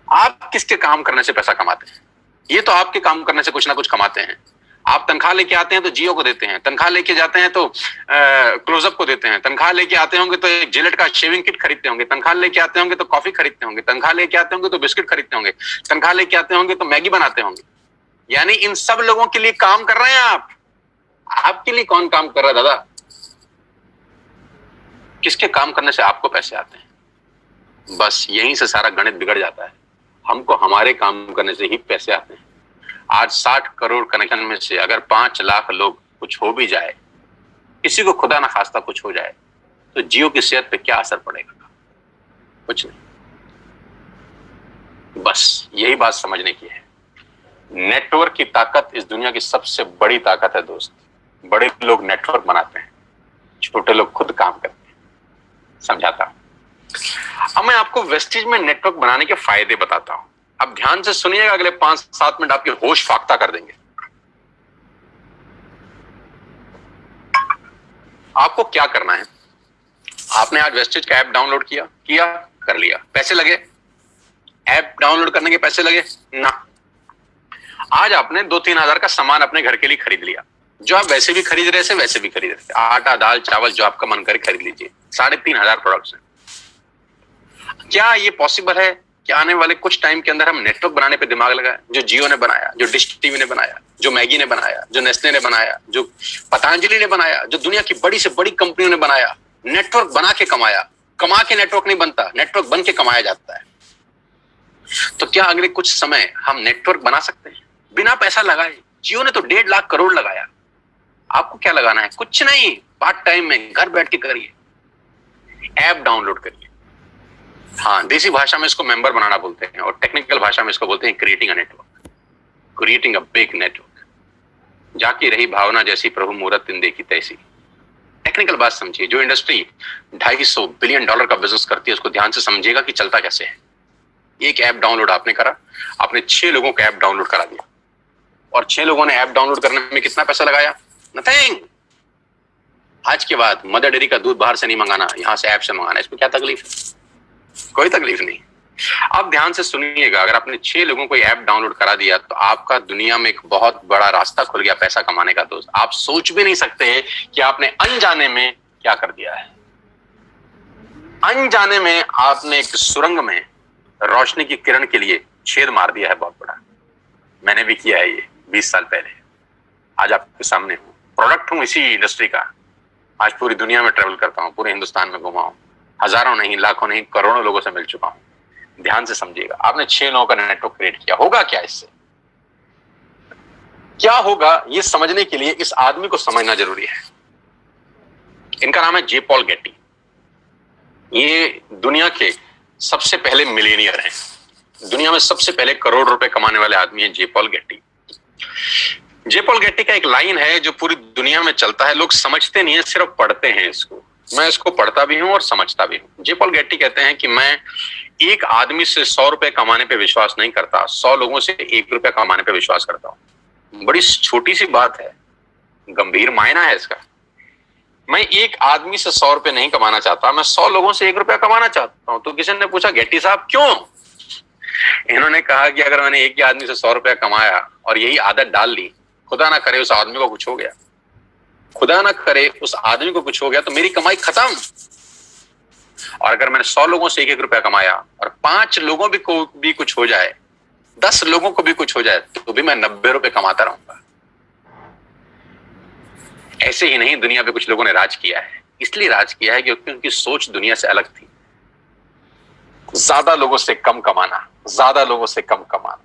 [SPEAKER 1] आप किसके काम करने से पैसा कमाते हैं? ये तो आपके काम करने से कुछ ना कुछ कमाते हैं। आप तनख्वाह लेके आते हैं तो जियो को देते हैं, तनख्वाह लेके जाते हैं तो क्लोजअप को देते हैं, तनख्वाह लेके आते होंगे तो एक जिलेट का शेविंग किट खरीदते होंगे, तनख्वाह लेके आते होंगे तो कॉफी खरीदते होंगे, तनख्वाह लेके आते होंगे तो बिस्किट खरीदते होंगे, तनख्वाह लेके आते होंगे तो मैगी बनाते होंगे। यानी इन सब लोगों के लिए काम कर रहे हैं आप। आपके लिए कौन काम कर रहा है दादा? किसके काम करने से आपको पैसे आते हैं? बस यहीं से सारा गणित बिगड़ जाता है। हमको हमारे काम करने से ही पैसे आते हैं। आज 60 करोड़ कनेक्शन में से अगर 5 लाख लोग कुछ हो भी जाए, किसी को खुदा ना खास्ता कुछ हो जाए, तो जियो की सेहत पे क्या असर पड़ेगा? कुछ नहीं। बस यही बात समझने की है। नेटवर्क की ताकत इस दुनिया की सबसे बड़ी ताकत है दोस्त। बड़े लोग नेटवर्क बनाते हैं, छोटे लोग खुद काम करते हैं। समझाता हूं। अब मैं आपको वेस्टेज में नेटवर्क बनाने के फायदे बताता हूं। अब ध्यान से सुनिएगा, अगले 5-7 मिनट आपके होश फाख्ता कर देंगे। आपको क्या करना है, आपने आज वेस्टेज का ऐप डाउनलोड किया, कर लिया, पैसे लगे? ऐप डाउनलोड करने के पैसे लगे ना। आज आपने 2-3 हजार का सामान अपने घर के लिए खरीद लिया, जो आप वैसे भी खरीद रहे थे वैसे भी खरीद रहे थे। आटा, दाल, चावल जो आपका मन करे खरीद लीजिए। 3,500 प्रोडक्ट्स हैं। क्या ये पॉसिबल है कि आने वाले कुछ टाइम के अंदर हम नेटवर्क बनाने पे दिमाग लगाएं? जो जियो ने बनाया, जो डिश टीवी ने बनाया, जो मैगी ने बनाया, जो नेस्ले ने बनाया, जो पतंजलि ने बनाया, जो दुनिया की बड़ी से बड़ी कंपनियों ने बनाया, नेटवर्क बना के कमाया। कमा के नेटवर्क नहीं बनता, नेटवर्क बन के कमाया जाता है। तो क्या अगले कुछ समय हम नेटवर्क बना सकते हैं बिना पैसा लगाए? जियो ने तो 1.5 लाख करोड़ लगाया। आपको क्या लगाना है? कुछ नहीं, पार्ट टाइम में घर बैठ के करिए, ऐप डाउनलोड करिए। हाँ, देसी भाषा में इसको मेंबर बनाना बोलते हैं और टेक्निकल भाषा में इसको बोलते हैं creating a network, creating a big network. जाकी रही भावना जैसी प्रभु मूरत इन देखी तैसी। टेक्निकल बात समझिए। जो इंडस्ट्री $250 बिलियन का बिजनेस करती है उसको ध्यान से समझिएगा कि चलता कैसे है। एक ऐप डाउनलोड आपने करा, आपने 6 लोगों का ऐप डाउनलोड करा दिया, और 6 लोगों ने ऐप डाउनलोड करने में कितना पैसा लगाया? नथिंग। आज के बाद मदर डेयरी का दूध बाहर से नहीं मंगाना, यहां से ऐप से मंगाना। इसमें क्या तकलीफ है? कोई तकलीफ नहीं। अब ध्यान से सुनिएगा, अगर आपने 6 लोगों को ऐप डाउनलोड करा दिया तो आपका दुनिया में एक बहुत बड़ा रास्ता खुल गया पैसा कमाने का दोस्त। आप सोच भी नहीं सकते हैं कि आपने अनजाने में क्या कर दिया है। अनजाने में आपने एक सुरंग में रोशनी की किरण के लिए छेद मार दिया है बहुत बड़ा। मैंने भी किया है ये 20 साल पहले। आज आपके सामने हूं, प्रोडक्ट हूं इसी इंडस्ट्री का। आज पूरी दुनिया में ट्रेवल करता हूं, पूरे हिंदुस्तान में घुमा हूं, हजारों नहीं, लाखों नहीं, करोड़ों लोगों से मिल चुका हूं। ध्यान से समझिएगा, आपने 6 लोगों का नेटवर्क क्रिएट किया। होगा क्या इससे? क्या होगा ये समझने के लिए इस आदमी को समझना जरूरी है। इनका नाम है जे पॉल गेटी। ये दुनिया के सबसे पहले मिलेनियर हैं। दुनिया में सबसे पहले करोड़ रुपए कमाने वाले आदमी है जे पॉल गेटी। जे पॉल गेटी का एक लाइन है जो पूरी दुनिया में चलता है, लोग समझते नहीं है, सिर्फ पढ़ते हैं इसको। मैं इसको पढ़ता भी हूं और समझता भी हूं। जे पॉल गेटी कहते हैं कि मैं एक आदमी से 100 रुपए कमाने पे विश्वास नहीं करता, 100 लोगों से 1 रुपया कमाने पे विश्वास करता हूं। बड़ी छोटी सी बात है, गंभीर मायना है इसका। मैं एक आदमी से 100 रुपए नहीं कमाना चाहता, मैं 100 लोगों से 1 रुपया कमाना चाहता हूं। तो किसी ने पूछा गेटी साहब क्यों? इन्होंने कहा कि अगर मैंने एक ही आदमी से 100 रुपया कमाया और यही आदत डाल ली, खुदा ना करे उस आदमी को कुछ हो गया, खुदा ना करे उस आदमी को कुछ हो गया, तो मेरी कमाई खत्म। और अगर मैंने 100 लोगों से 1-1 रुपया कमाया और 5 लोगों को भी कुछ हो जाए, 10 लोगों को भी कुछ हो जाए, तो भी मैं 90 रुपए कमाता रहूंगा। ऐसे ही नहीं, दुनिया पे कुछ लोगों ने राज किया है। इसलिए राज किया है क्योंकि उनकी सोच दुनिया से अलग थी। ज्यादा लोगों से कम कमाना, ज्यादा लोगों से कम कमाना।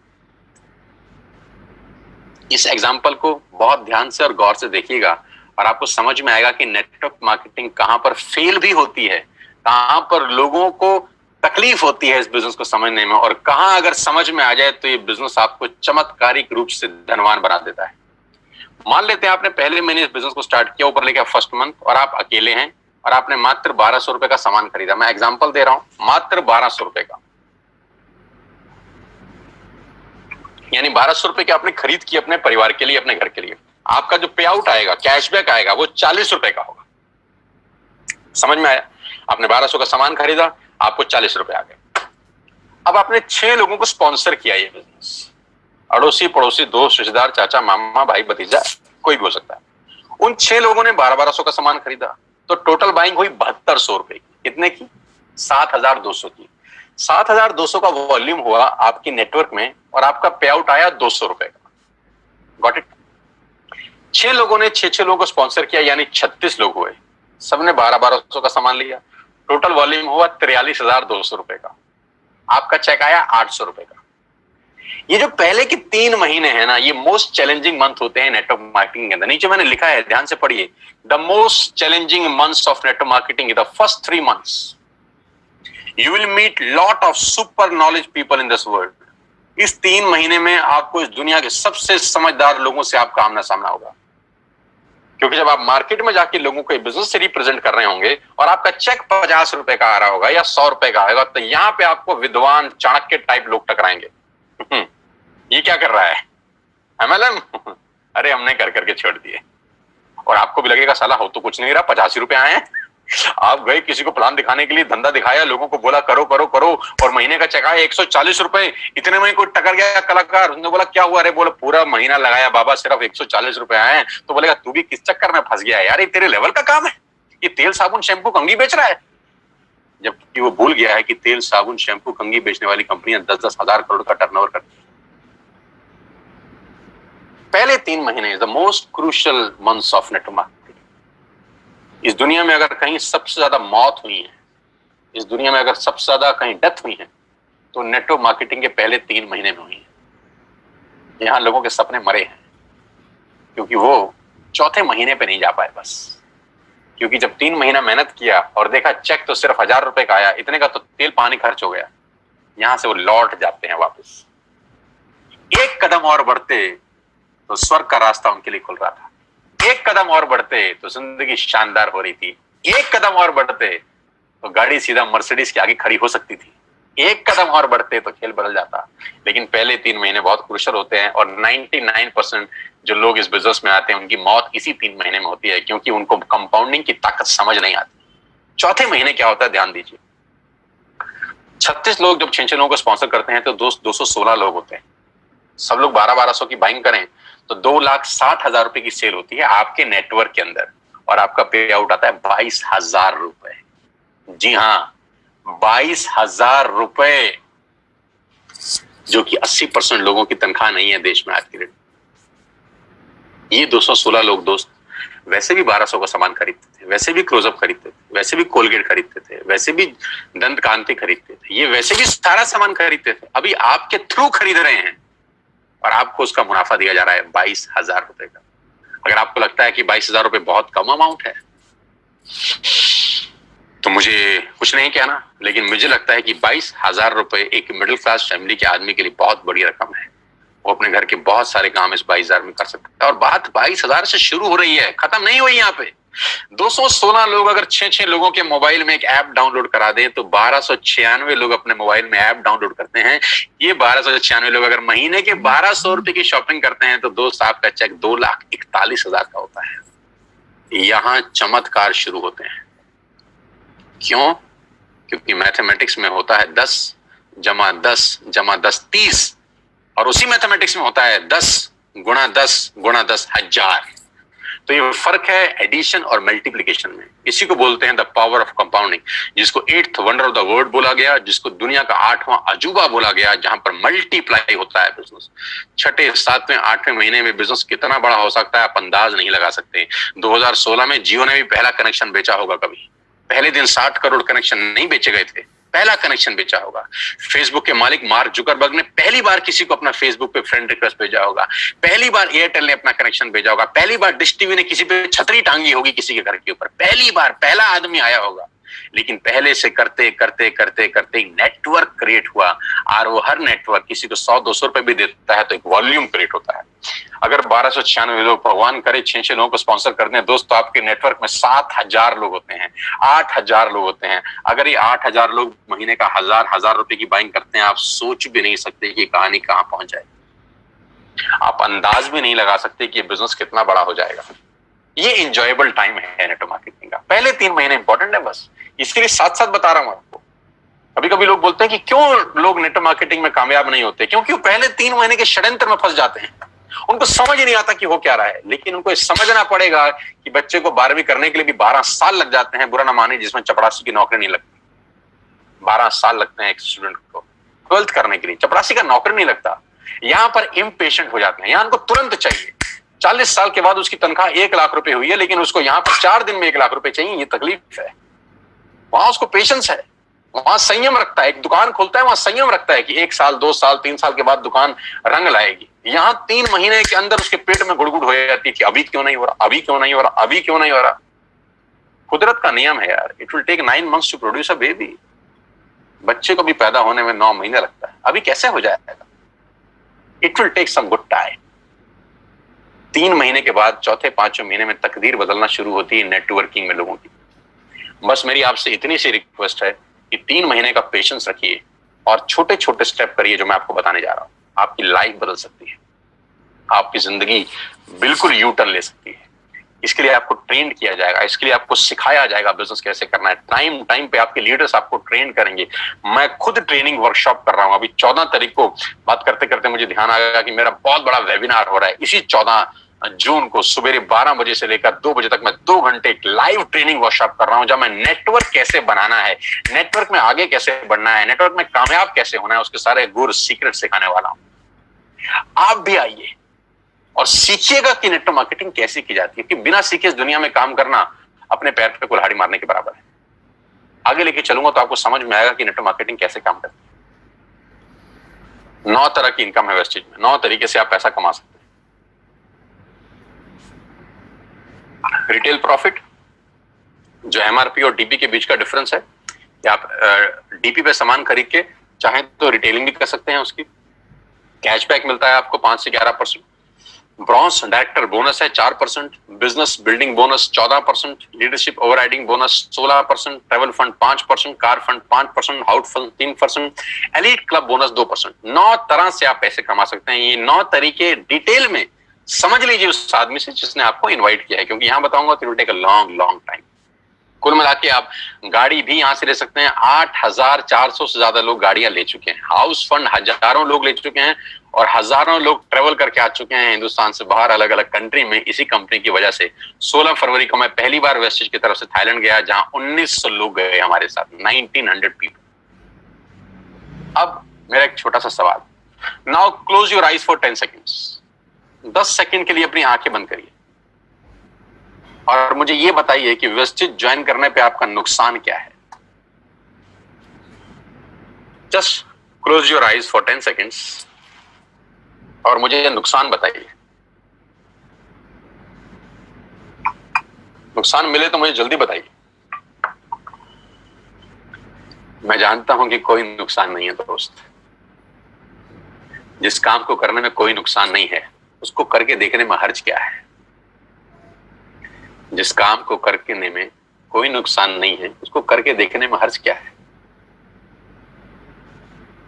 [SPEAKER 1] इस एग्जाम्पल को बहुत ध्यान से और गौर से देखिएगा और आपको समझ में आएगा कि नेटवर्क मार्केटिंग कहां पर फेल भी होती है, कहां पर लोगों को तकलीफ होती है इस बिजनेस को समझने में, और कहां अगर समझ में आ जाए तो ये बिजनेस आपको चमत्कारिक रूप से धनवान बना देता है। मान लेते हैं आपने पहले महीने इस बिजनेस को स्टार्ट किया, ऊपर लेके फर्स्ट मंथ, और आप अकेले हैं और आपने मात्र 1200 रुपए का सामान खरीदा। मैं एग्जांपल दे रहा हूं, मात्र 1200 रुपए का, यानी 1200 रुपए की आपने खरीद की अपने परिवार के लिए, अपने घर के लिए। आपका जो पे आउट आएगा, कैशबैक आएगा, वो 40 रुपए का होगा। समझ में आया? आपने 1200 का सामान खरीदा, आपको 40 रुपए आ गए। अब आपने 6 लोगों को स्पॉन्सर किया ये बिजनेस, अड़ोसी पड़ोसी, दोस्त, रिश्तेदार, चाचा, मामा, भाई, भतीजा, कोई भी हो सकता है। उन 6 लोगों ने 1200 का सामान खरीदा, तो टोटल बाइंग हुई 7200 रुपए की। कितने की? 7200 की। 7200 का वॉल्यूम हुआ आपकी नेटवर्क में और आपका पे आउट आया 200 रुपए का। Got it? 6 लोगों ने 6 लोगों को स्पॉन्सर किया, यानी 36 लोग हुए। सबने 1200 का सामान लिया, टोटल वॉल्यूम हुआ 43,200 रुपए का। आपका चेक आया 800 रुपए का। ये जो पहले के 3 महीने हैं ना, ये मोस्ट चैलेंजिंग मंथ होते हैं नेटवर्क मार्केटिंग के अंदर। नीचे मैंने लिखा है, ध्यान से पढ़िए। The most challenging months of network marketing, the first 3 months. You will meet lot of super knowledge people in this world. इस 3 महीने में आपको इस दुनिया के सबसे समझदार लोगों से आपका आमना सामना होगा, क्योंकि जब आप मार्केट में जाके लोगों को बिजनेस से रिप्रेजेंट कर रहे होंगे और आपका चेक 50 रुपए का आ रहा होगा या 100 रुपए का आएगा, तो यहां पे आपको विद्वान, चाणक्य टाइप लोग टकराएंगे। ये क्या कर रहा है MLM? अरे हमने कर करके छोड़ दिए। और आपको भी लगेगा साला हो तो कुछ नहीं रहा, 85 रुपए आए हैं। आप गए किसी को प्लान दिखाने के लिए, धंधा दिखाया, लोगों को बोला करो करो करो, और महीने का चेक आया 140 रुपए। इतने में कोई टकर गया कलाकार, उसने बोला क्या हुआ? अरे बोला पूरा महीना लगाया बाबा, सिर्फ 140 रुपए आए। तो बोलेगा तू भी किस चक्कर में फंस गया है यार, ये तेरे लेवल का काम है, ये तेल साबुन शैम्पू कंघी बेच रहा है। जबकि वो भूल गया है कि तेल साबुन शैम्पू कंघी बेचने वाली कंपनियां 10-10 हजार करोड़ का टर्नओवर करती है। पहले 3 महीने the most crucial months of network marketing. इस दुनिया में अगर कहीं सबसे ज्यादा मौत हुई है, इस दुनिया में अगर सबसे ज्यादा कहीं डेथ हुई है, तो नेटवर्क मार्केटिंग के पहले 3 महीने में हुई है। यहां लोगों के सपने मरे हैं क्योंकि वो चौथे महीने पे नहीं जा पाए बस। क्योंकि जब 3 महीना मेहनत किया और देखा चेक तो सिर्फ 1000 रुपए का आया, इतने का तो तेल पानी खर्च हो गया, यहां से वो लौट जाते हैं वापस। एक कदम और बढ़ते तो स्वर्ग का रास्ता उनके लिए खुल रहा था। एक कदम और बढ़ते तो जिंदगी शानदार हो रही थी। एक कदम और बढ़ते तो गाड़ी सीधा मर्सिडीज के आगे खड़ी हो सकती थी। एक कदम और बढ़ते तो खेल बदल जाता। लेकिन पहले 3 महीने बहुत क्रूशियल होते हैं और 99% जो लोग इस बिजनेस में आते हैं उनकी मौत इसी 3 महीने में होती है, क्योंकि उनको कंपाउंडिंग की ताकत समझ नहीं आती। चौथे महीने क्या होता है, ध्यान दीजिए। 36 लोग जब 6 लोगों को स्पॉन्सर करते हैं तो 216 लोग होते हैं। सब लोग 1200 की बाइंग करें तो 2,60,000 रुपए की सेल होती है आपके नेटवर्क के अंदर, और आपका पे आउट आता है 22,000 रुपए। जी हाँ, 22,000 रुपए, जो कि 80% लोगों की तनख्वाह नहीं है देश में आज की डेट। ये 216 लोग दोस्त वैसे भी 1200 का सामान खरीदते थे, वैसे भी क्लोजअप खरीदते थे, वैसे भी कोलगेट खरीदते थे, वैसे भी दंत कांति खरीदते थे, ये वैसे भी सारा सामान खरीदते थे। अभी आपके थ्रू खरीद रहे हैं और आपको उसका मुनाफा दिया जा रहा है 22,000 रुपए का। अगर आपको लगता है कि 22,000 रुपए बहुत कम अमाउंट है, तो मुझे कुछ नहीं कहना, लेकिन मुझे लगता है कि 22,000 रुपए एक मिडिल क्लास फैमिली के आदमी के लिए बहुत बड़ी रकम है। वो अपने घर के बहुत सारे काम इस 22,000 में कर सकता है, और बात 22,000 से शुरू हो रही है, खत्म नहीं हुई यहाँ पे। 216 लोग अगर 6-6 लोगों के मोबाइल में एक ऐप डाउनलोड करा दें तो 1296 लोग अपने मोबाइल में ऐप डाउनलोड करते हैं। ये 1296 लोग अगर महीने के 1200 रुपए की शॉपिंग करते हैं तो दोस्त आपका चेक 2,41,000 का होता है। यहां चमत्कार शुरू होते हैं। क्यों? क्योंकि मैथमेटिक्स में होता है 10 जमा 10 जमा 10 30, और उसी मैथमेटिक्स में होता है 10 गुणा 10 गुणा 10 हजार। तो ये फर्क है एडिशन और मल्टीप्लिकेशन में। इसी को बोलते हैं द पावर ऑफ कंपाउंडिंग, जिसको 8th wonder of the world बोला गया, जिसको दुनिया का 8वां अजूबा बोला गया, जहां पर मल्टीप्लाई होता है बिजनेस। 6ठे 7वें 8वें महीने में बिजनेस कितना बड़ा हो सकता है आप अंदाज नहीं लगा सकते। 2016 में जियो ने भी पहला कनेक्शन बेचा होगा कभी। पहले दिन 60 करोड़ कनेक्शन नहीं बेचे गए थे, पहला कनेक्शन बेचा होगा। फेसबुक के मालिक मार्क जुकरबर्ग ने पहली बार किसी को अपना फेसबुक पे फ्रेंड रिक्वेस्ट भेजा होगा। पहली बार एयरटेल ने अपना कनेक्शन भेजा होगा। पहली बार डिश टीवी ने किसी पे छतरी टांगी होगी किसी के घर के ऊपर। पहली बार पहला आदमी आया होगा। लेकिन पहले से करते करते करते करते नेटवर्क क्रिएट हुआ, और वो हर नेटवर्क किसी को 100-200 रुपए भी देता है तो एक वॉल्यूम क्रिएट होता है। अगर 1296 लोग, भगवान करे 6-6 लोगों को स्पॉन्सर कर दें दोस्तों, आपके नेटवर्क में 7,000 लोग होते हैं, 8,000 लोग होते हैं। अगर ये 8,000 लोग महीने का 1,000 रुपए की बाइंग करते हैं, आप सोच भी नहीं सकते कि कहानी कहां पहुंच जाएगी। आप अंदाज भी नहीं लगा सकते कि ये बिजनेस कितना बड़ा हो जाएगा। ये इंजॉयबल टाइम है नेटवर्क मार्केटिंग का। पहले 3 महीने इंपॉर्टेंट है, बस इसके लिए साथ साथ बता रहा हूं आपको। कभी कभी लोग बोलते हैं कि क्यों लोग नेटवर्क मार्केटिंग में कामयाब नहीं होते, क्योंकि वो पहले 3 महीने के षड्यंत्र में फंस जाते हैं। उनको समझ ही नहीं आता कि हो क्या रहा है। लेकिन उनको समझना पड़ेगा कि बच्चे को 12वीं करने के लिए भी 12 साल लग जाते हैं, बुरा ना माने, जिसमें चपरासी की नौकरी नहीं लगती। 12 साल लगते हैं एक स्टूडेंट को 12th करने के लिए, चपरासी का नौकरी नहीं लगता। यहां पर इम्पेशेंट हो जाते हैं, यहां उनको तुरंत चाहिए। 40 साल के बाद उसकी तनख्वाह 1 लाख रुपए हुई है, लेकिन उसको यहां पर 4 दिन में 1 लाख रुपए चाहिए। ये तकलीफ है। वहां उसको पेशेंस है, वहां संयम रखता है। एक दुकान खोलता है, वहां संयम रखता है कि 1 साल 2 साल 3 साल के बाद दुकान रंग लाएगी। यहां 3 महीने के अंदर उसके पेट में गुड़गुड़ हो जाती थी, अभी क्यों नहीं हो रहा, अभी क्यों नहीं हो रहा, अभी क्यों नहीं हो रहा। कुदरत का नियम है यार, it will take 9 months to produce a baby. बच्चे को भी पैदा होने में 9 महीने लगता है, अभी कैसे हो जाएगा। It will take some good time. 3 महीने के बाद चौथे 5वें महीने में तकदीर बदलना शुरू होती है नेटवर्किंग में लोगों की। बस मेरी आपसे इतनी सी रिक्वेस्ट है कि 3 महीने का पेशेंस रखिए और छोटे छोटे स्टेप करिए, जो मैं आपको बताने जा रहा हूं। आपकी लाइफ बदल सकती है, आपकी जिंदगी बिल्कुल यू टर्न ले सकती है। इसके लिए आपको ट्रेन किया जाएगा, इसके लिए आपको सिखाया जाएगा बिजनेस कैसे करना है। टाइम टाइम पे आपके लीडर्स आपको ट्रेन करेंगे। मैं खुद ट्रेनिंग वर्कशॉप कर रहा हूं। अभी 14 तारीख को बात करते करते मुझे ध्यान आया कि मेरा बहुत बड़ा वेबिनार हो रहा है। इसी 14 जून को सुबह 12 बजे से लेकर 2 बजे तक मैं 2 घंटे एक लाइव ट्रेनिंग वर्कशॉप कर रहा हूं, जहां मैं नेटवर्क कैसे बनाना है, नेटवर्क में आगे कैसे बढ़ना है, नेटवर्क में कामयाब कैसे होना है, उसके सारे गुर सीक्रेट सिखाने वाला हूं। आप भी आइए और सीखिएगा कि नेटवर्क मार्केटिंग कैसे की जाती है, कि बिना सीखे इस दुनिया में काम करना अपने पैर पे कुल्हाड़ी मारने के बराबर है। आगे लेके चलूंगा तो आपको समझ में आएगा कि नेटवर्क मार्केटिंग कैसे काम करती है। 9 तरह की इनकम है वेस्टेज में, 9 तरीके से आप पैसा कमा सकते हैं। रिटेल प्रॉफिट, जो एमआरपी और डीपी के बीच का डिफरेंस है, कि आप डीपी पे सामान खरीद के चाहे तो रिटेलिंग भी कर सकते हैं। उसकी कैशबैक मिलता है आपको 5 से 11%। ब्रॉन्ज डायरेक्टर बोनस है 4%, business building bonus 14%, leadership overriding bonus 16%, travel fund 5%, car fund 5%, house fund 3%, elite club bonus 2%। 9 तरह से आप पैसे कमा सकते हैं। ये 9 तरीके डिटेल में समझ लीजिए उस आदमी से जिसने आपको इनवाइट किया है, क्योंकि यहां बताऊंगा तो it will take a long time. कुल मिला के आप गाड़ी भी यहां से ले सकते हैं। 8,400 से ज्यादा लोग गाड़ियां ले चुके हैं। हाउस फंड हजारों लोग ले चुके हैं, और हजारों लोग ट्रेवल करके आ चुके हैं हिंदुस्तान से बाहर अलग अलग कंट्री में इसी कंपनी की वजह से। 16 फरवरी को मैं पहली बार वेस्टेज की तरफ से थाईलैंड गया, जहां 1900 लोग गए हमारे साथ, 1900 पीपल। अब मेरा एक छोटा सा सवाल, now close your eyes for 10 seconds. 10 second के लिए अपनी आंखें बंद करिए और मुझे यह बताइए कि वेस्टेज ज्वाइन करने पे आपका नुकसान क्या है। Just close your eyes for 10 seconds और मुझे ये नुकसान बताइए। नुकसान मिले तो मुझे जल्दी बताइए। मैं जानता हूं कि कोई नुकसान नहीं है दोस्त। जिस काम को करने में कोई नुकसान नहीं है उसको करके देखने में हर्ज क्या है। जिस काम को करने में कोई नुकसान नहीं है उसको करके देखने में हर्ज क्या है।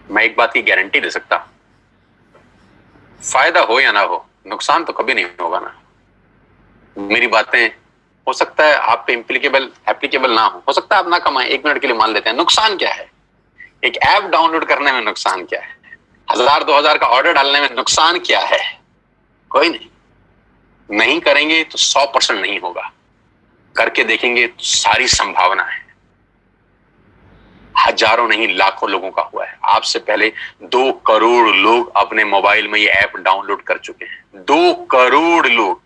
[SPEAKER 1] मैं एक बात की गारंटी दे सकता, फायदा हो या ना हो, नुकसान तो कभी नहीं होगा ना। मेरी बातें हो सकता है आप पे एप्लीकेबल ना हो सकता है आप ना कमाएं, 1 मिनट के लिए मान लेते हैं। नुकसान क्या है? एक ऐप डाउनलोड करने में नुकसान क्या है? 1000-2000 का ऑर्डर डालने में नुकसान क्या है? कोई नहीं करेंगे तो 100% नहीं होगा, करके देखेंगे तो सारी संभावना है। हजारों नहीं लाखों लोगों का हुआ है। आपसे पहले 2 करोड़ लोग अपने मोबाइल में ये ऐप डाउनलोड कर चुके हैं, 2 करोड़ लोग,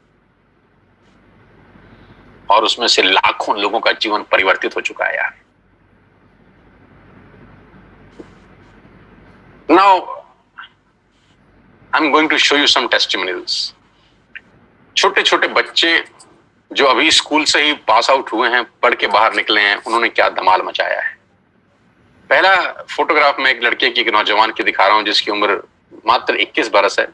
[SPEAKER 1] और उसमें से लाखों लोगों का जीवन परिवर्तित हो चुका है यार। Now I am going to show you some testimonials. छोटे छोटे बच्चे जो अभी स्कूल से ही पास आउट हुए हैं, पढ़ के बाहर निकले हैं, उन्होंने क्या धमाल मचाया है। पहला फोटोग्राफ में एक लड़के की, एक नौजवान की दिखा रहा हूं जिसकी उम्र मात्र 21 बरस है।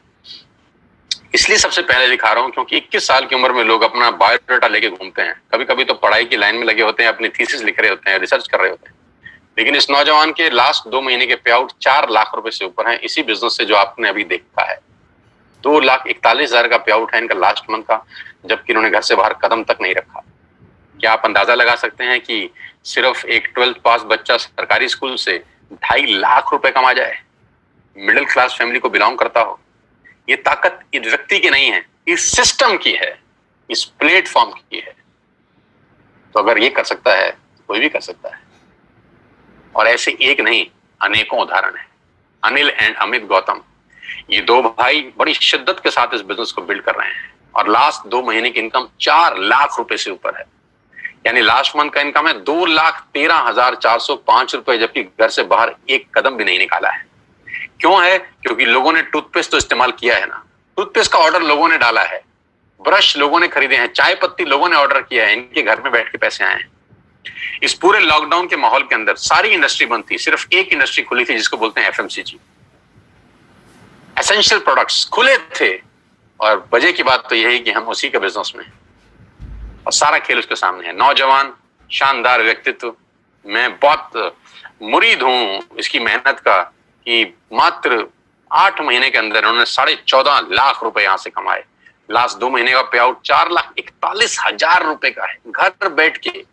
[SPEAKER 1] इसलिए सबसे पहले दिखा रहा हूं क्योंकि 21 साल की उम्र में लोग अपना बायोडाटा लेके घूमते हैं। कभी कभी तो पढ़ाई की लाइन में लगे होते हैं, अपनी थीसिस लिख रहे होते हैं, रिसर्च कर रहे होते हैं। लेकिन इस नौजवान के लास्ट 2 महीने के पे आउट 4 लाख रुपए से ऊपर है, इसी बिजनेस से जो आपने अभी देखा है। 2,41,000 का पे आउट है इनका लास्ट मंथ का, जबकि इन्होंने घर से बाहर कदम तक नहीं रखा। क्या आप अंदाजा लगा सकते हैं कि सिर्फ एक 12th पास बच्चा सरकारी स्कूल से 2.5 लाख रुपए कमा जाए, मिडिल क्लास फैमिली को बिलोंग करता हो? ये ताकत इस व्यक्ति की नहीं है, इस सिस्टम की है, इस प्लेटफॉर्म की है। तो अगर ये कर सकता है तो कोई भी कर सकता है। और ऐसे एक नहीं, अनेकों उदाहरण है। अनिल एंड अमित गौतम, ये 2 भाई बड़ी शिद्दत के साथ इस बिजनेस को बिल्ड कर रहे हैं और लास्ट 2 महीने की इनकम 4 लाख रुपए से ऊपर है। यानी लास्ट मंथ का इनकम है 2,13,405 रुपए, जबकि घर से बाहर एक कदम भी नहीं निकाला है। क्यों है? क्योंकि लोगों ने टूथपेस्ट तो इस्तेमाल किया है ना, टूथपेस्ट का ऑर्डर लोगों ने डाला है, ब्रश लोगों ने खरीदे हैं, चाय पत्ती लोगों ने ऑर्डर किया है, इनके घर में बैठ के पैसे आए हैं। इस पूरे लॉकडाउन के माहौल के अंदर सारी इंडस्ट्री बंद थी, सिर्फ एक इंडस्ट्री खुली थी जिसको बोलते हैं एफएमसीजी। एसेंशियल प्रोडक्ट्स खुले थे और वजह की बात तो यही कि हम उसी के बिजनेस में, और सारा खेल उसके सामने है। नौजवान, शानदार व्यक्तित्व, मैं बहुत मुरीद हूं इसकी मेहनत का कि मात्र 8 महीने के अंदर उन्होंने 14.5 लाख रुपए यहां से कमाए। लास्ट 2 महीने का पे आउट 4,41,000 रुपए का है, घर बैठ के।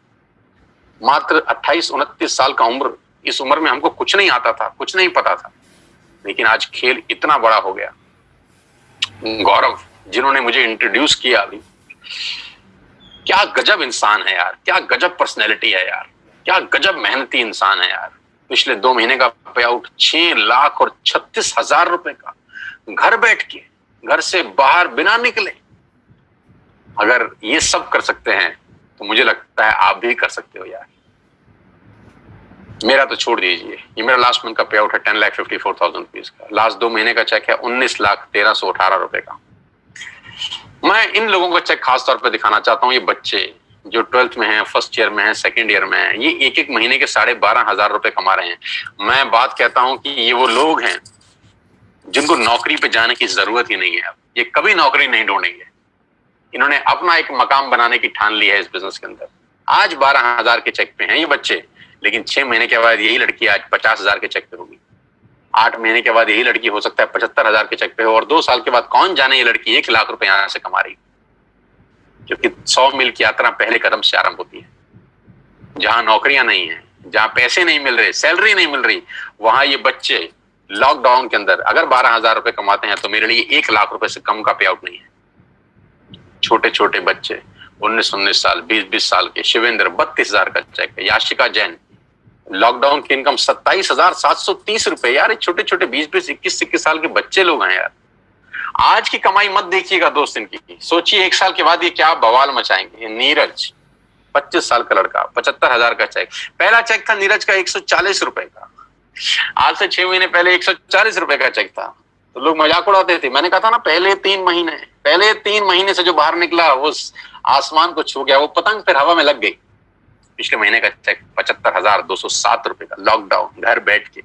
[SPEAKER 1] मात्र 28-29 साल का उम्र, इस उम्र में हमको कुछ नहीं आता था, कुछ नहीं पता था, लेकिन आज खेल इतना बड़ा हो गया। गौरव जिन्होंने मुझे इंट्रोड्यूस किया अभी, क्या गजब इंसान है यार, क्या गजब पर्सनैलिटी है यार, क्या गजब मेहनती इंसान है यार। पिछले 2 महीने का पे आउट 6,36,000 रुपए का, घर बैठ के, घर से बाहर बिना निकले। अगर ये सब कर सकते हैं तो मुझे लगता है आप भी कर सकते हो यार। मेरा तो छोड़ दीजिए, ये मेरा लास्ट मंथ का पे आउट है 10,54,000 रुपीज का। लास्ट 2 महीने का चेक है 19,13,18 रुपए का। मैं इन लोगों का चेक खास तौर पे दिखाना चाहता हूँ। ये बच्चे जो 12th में हैं, फर्स्ट ईयर में हैं, सेकंड ईयर में हैं, ये एक महीने के 12,500 रुपए कमा रहे हैं। मैं बात कहता हूं कि ये वो लोग हैं जिनको नौकरी पे जाने की जरूरत ही नहीं है। अब ये कभी नौकरी नहीं ढूंढेंगे, इन्होंने अपना एक मकाम बनाने की ठान ली है इस बिजनेस के अंदर। आज 12,000 के चेक पे हैं ये बच्चे, लेकिन 6 महीने के बाद यही लड़की आज 50,000 के चेक पे होगी। 8 महीने के बाद यही लड़की हो सकता है 75,000 के चेक पे हो, और 2 साल के बाद कौन जाने ये लड़की 1 लाख रुपए यहां से कमा रही, क्योंकि 100 मील की यात्रा पहले कदम से आरंभ होती है। जहां नौकरियां नहीं है, जहां पैसे नहीं मिल रहे, सैलरी नहीं मिल रही, वहां ये बच्चे लॉकडाउन के अंदर अगर 12,000 रुपए कमाते हैं तो मेरे लिए 1 लाख रुपए से कम का पे आउट नहीं है। छोटे छोटे बच्चे 19-19 साल, 20-20 साल के, शिवेंद्र 32,000 का चेक है, याशिका जैन लॉकडाउन की इनकम 27,730 रुपए। यार छोटे छोटे 20-20, 21-21 साल के बच्चे लोग हैं यार। आज की कमाई मत देखिएगा दोस्त इनकी, सोचिए 1 साल के बाद ये क्या बवाल मचाएंगे। नीरज 25 साल का लड़का, 75,000 का चेक। पहला चेक था नीरज का 140 रुपए का, आज से 6 महीने पहले 140 रुपए का चेक था। तो लोग मजाक उड़ाते थे। मैंने कहा था ना, पहले 3 महीने से जो बाहर निकला वो आसमान को छू गया, वो पतंग फिर हवा में लग गई। पिछले महीने का चेक 75,207 रुपए का, लॉकडाउन, घर बैठ के।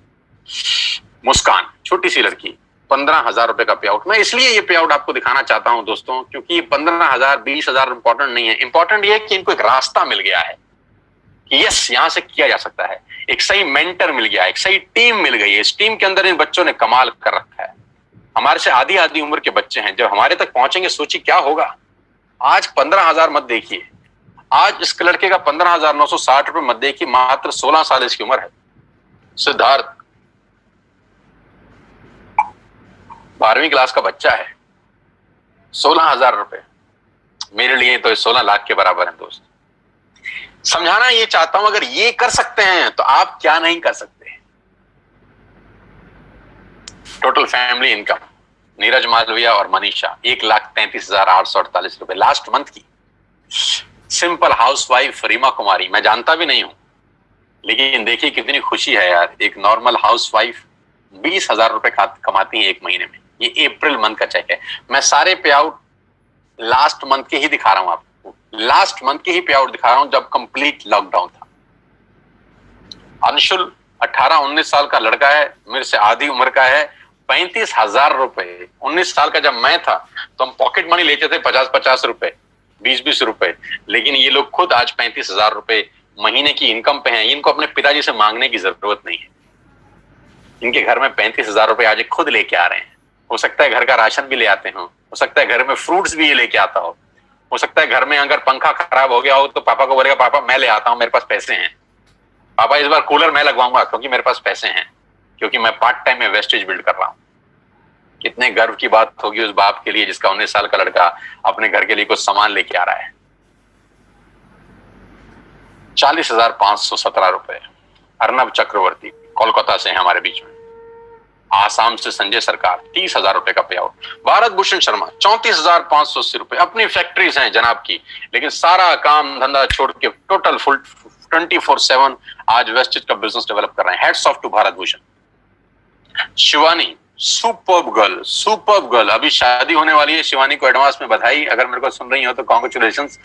[SPEAKER 1] मुस्कान, छोटी सी लड़की, 15,000 रुपए का पे आउट। मैं इसलिए ये पे आउट आपको दिखाना चाहता हूं दोस्तों, क्योंकि 15,000 20,000 इंपॉर्टेंट नहीं है। इंपॉर्टेंट ये है कि इनको एक रास्ता मिल गया है कि यस, यहां से किया जा सकता है। एक सही मेंटर मिल गया, एक सही टीम मिल गई है। इस टीम के अंदर इन बच्चों ने कमाल कर रखा है। हमारे से आधी आधी उम्र के बच्चे हैं, जब हमारे तक पहुंचेंगे सोचिए क्या होगा। आज 15,000 मत देखिए, आज इस लड़के का 15,960 रुपए मत देखिए, मात्र 16 साल इसकी उम्र है। सिद्धार्थ 12वीं क्लास का बच्चा है, 16,000 रुपए मेरे लिए तो 16 लाख के बराबर है दोस्त। समझाना ये चाहता हूं, अगर ये कर सकते हैं तो आप क्या नहीं कर सकते। Total family income Neeraj Malviya और मनीषा 1,33,848 रुपए लास्ट मंथ की। सिंपल हाउसवाइफ रीमा कुमारी, मैं जानता भी नहीं हूं, लेकिन देखिए कितनी खुशी है यार। एक नॉर्मल हाउसवाइफ 20,000 रुपए कमाती है एक महीने में। ये अप्रैल मंथ का चेक है। मैं सारे पे आउट लास्ट मंथ के ही दिखा रहा हूं आपको, लास्ट मंथ के ही पे आउट दिखा रहा हूं जब कंप्लीट लॉकडाउन था। अंशुल 18-19 साल का लड़का है, मेरे से आधी उम्र का है, 35,000 रुपए। 19 साल का जब मैं था तो हम पॉकेट मनी लेते थे 50-50 रुपए, 20-20 रुपए, लेकिन ये लोग खुद आज 35,000 रुपए महीने की इनकम पे हैं। इनको अपने पिताजी से मांगने की जरूरत नहीं है। इनके घर में 35,000 रुपए आज खुद लेके आ रहे हैं। हो सकता है घर का राशन भी ले आते हो सकता है घर में फ्रूट्स भी ये लेके आता हो सकता है घर में अगर पंखा खराब हो गया हो तो पापा को बोलेगा पापा मैं ले आता हूं, मेरे पास पैसे हैं, पापा इस बार कूलर मैं लगवाऊंगा क्योंकि मेरे पास पैसे हैं, क्योंकि मैं पार्ट टाइम में वेस्टेज बिल्ड कर रहा हूं। कितने गर्व की बात होगी उस बाप के लिए जिसका 19 साल का लड़का अपने घर के लिए कुछ सामान लेके आ रहा है। 40,517 रुपए। अर्नब चक्रवर्ती कोलकाता से है हमारे बीच में। आसाम से संजय सरकार 30,000 रुपए का पे आउट। भारत भूषण शर्मा 34,580 रुपए। अपनी फैक्ट्रीज हैं जनाब की, लेकिन सारा काम धंधा छोड़ के टोटल फुल 24/7 आज वेस्टेज का बिजनेस डेवलप कर रहे हैं। Hats off to Bharat Bhushan. Shivani superb girl, अभी शादी होने वाली है। शिवानी को एडवांस में बधाई, अगर मेरे को सुन रही हो तो कॉन्ग्रेचुलेशंस।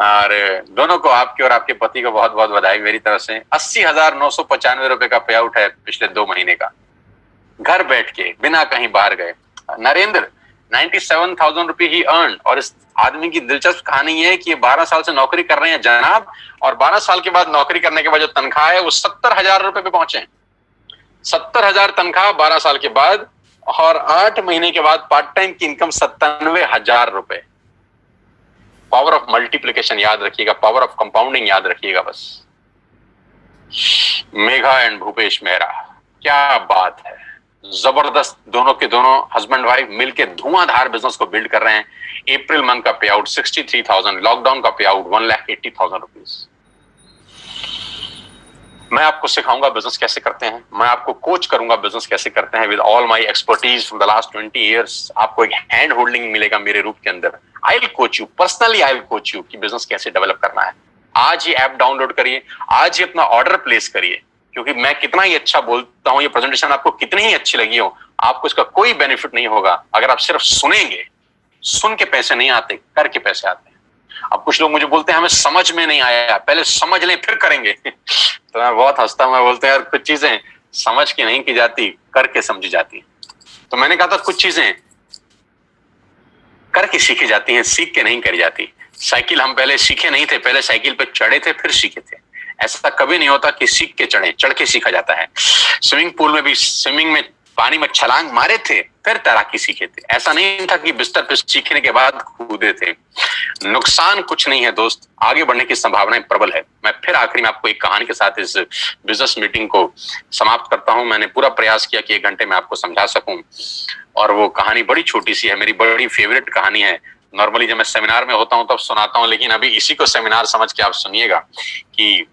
[SPEAKER 1] और दोनों को, आपके और आपके पति को बहुत बहुत बधाई मेरी तरफ से। 80,995 रुपए का पे आउट है पिछले 2 महीने का, घर बैठ के बिना कहीं बाहर गए। नरेंद्र 97,000 रुपए ही अर्न। और इस आदमी की दिलचस्प कहानी ये है कि ये 12 साल से नौकरी कर रहे हैं जनाब, और 12 साल के बाद नौकरी करने के बाद जो तनख्वाह है वो 70,000 रुपए पे पहुंचे हैं। 70,000 तनख्वाह 12 साल के बाद, और 8 महीने के बाद पार्ट टाइम की इनकम 97,000 रुपए। पावर ऑफ मल्टीप्लिकेशन याद रखिएगा, पावर ऑफ कंपाउंडिंग याद रखिएगा बस। मेघा एंड भूपेश मेहरा, क्या बात है, जबरदस्त। दोनों के दोनों हस्बैंड वाइफ मिलकर धुआंधार बिजनेस को बिल्ड कर रहे हैं। अप्रैल मंथ का पे आउट 63,000, लॉकडाउन का पे आउट 1,80,000 रुपीज। मैं आपको सिखाऊंगा बिजनेस कैसे करते हैं, मैं आपको कोच करूंगा बिजनेस कैसे करते हैं with all my expertise from the last 20 years. आपको एक हैंड होल्डिंग मिलेगा मेरे रूप के अंदर। I will coach you personally, I will coach you कि बिजनेस कैसे डेवलप करना है। आज ही ऐप डाउनलोड करिए, आज ही अपना ऑर्डर प्लेस करिए, क्योंकि मैं कितना ही अच्छा बोलता हूं, ये प्रेजेंटेशन आपको कितनी ही अच्छी लगी हो, आपको इसका कोई बेनिफिट नहीं होगा अगर आप सिर्फ सुनेंगे। सुन के पैसे नहीं आते, करके पैसे आते हैं। अब कुछ लोग मुझे बोलते हैं हमें समझ में नहीं आया, पहले समझ लें फिर करेंगे तो मैं बहुत हंसता हूं, मैं बोलते हैं यार कुछ चीजें समझ के नहीं की जाती, करके समझी जाती। तो मैंने कहा था कुछ चीजें करके सीखी जाती हैं, सीख के नहीं करी जाती। साइकिल हम पहले सीखे नहीं थे, पहले साइकिल पे चढ़े थे फिर सीखे थे। ऐसा कभी नहीं होता कि सीख के चढ़े, चढ़ के सीखा जाता है। स्विमिंग पूल में भी स्विमिंग में पानी में छलांग मारे थे फिर तैराकी सीखे थे। ऐसा नहीं था कि बिस्तर पे सीखने के बाद कूदे थे। नुकसान कुछ नहीं है दोस्त, आगे बढ़ने की संभावनाएं प्रबल है। मैं फिर आखिरी में आपको एक कहानी के साथ इस बिजनेस मीटिंग को समाप्त करता हूं। मैंने पूरा प्रयास किया कि 1 घंटे में आपको समझा सकूं, और वो कहानी बड़ी छोटी सी है, मेरी बड़ी फेवरेट कहानी है। नॉर्मली जब मैं सेमिनार में होता हूं तब सुनाता हूं, लेकिन अभी इसी को सेमिनार समझ के आप सुनिएगा। कि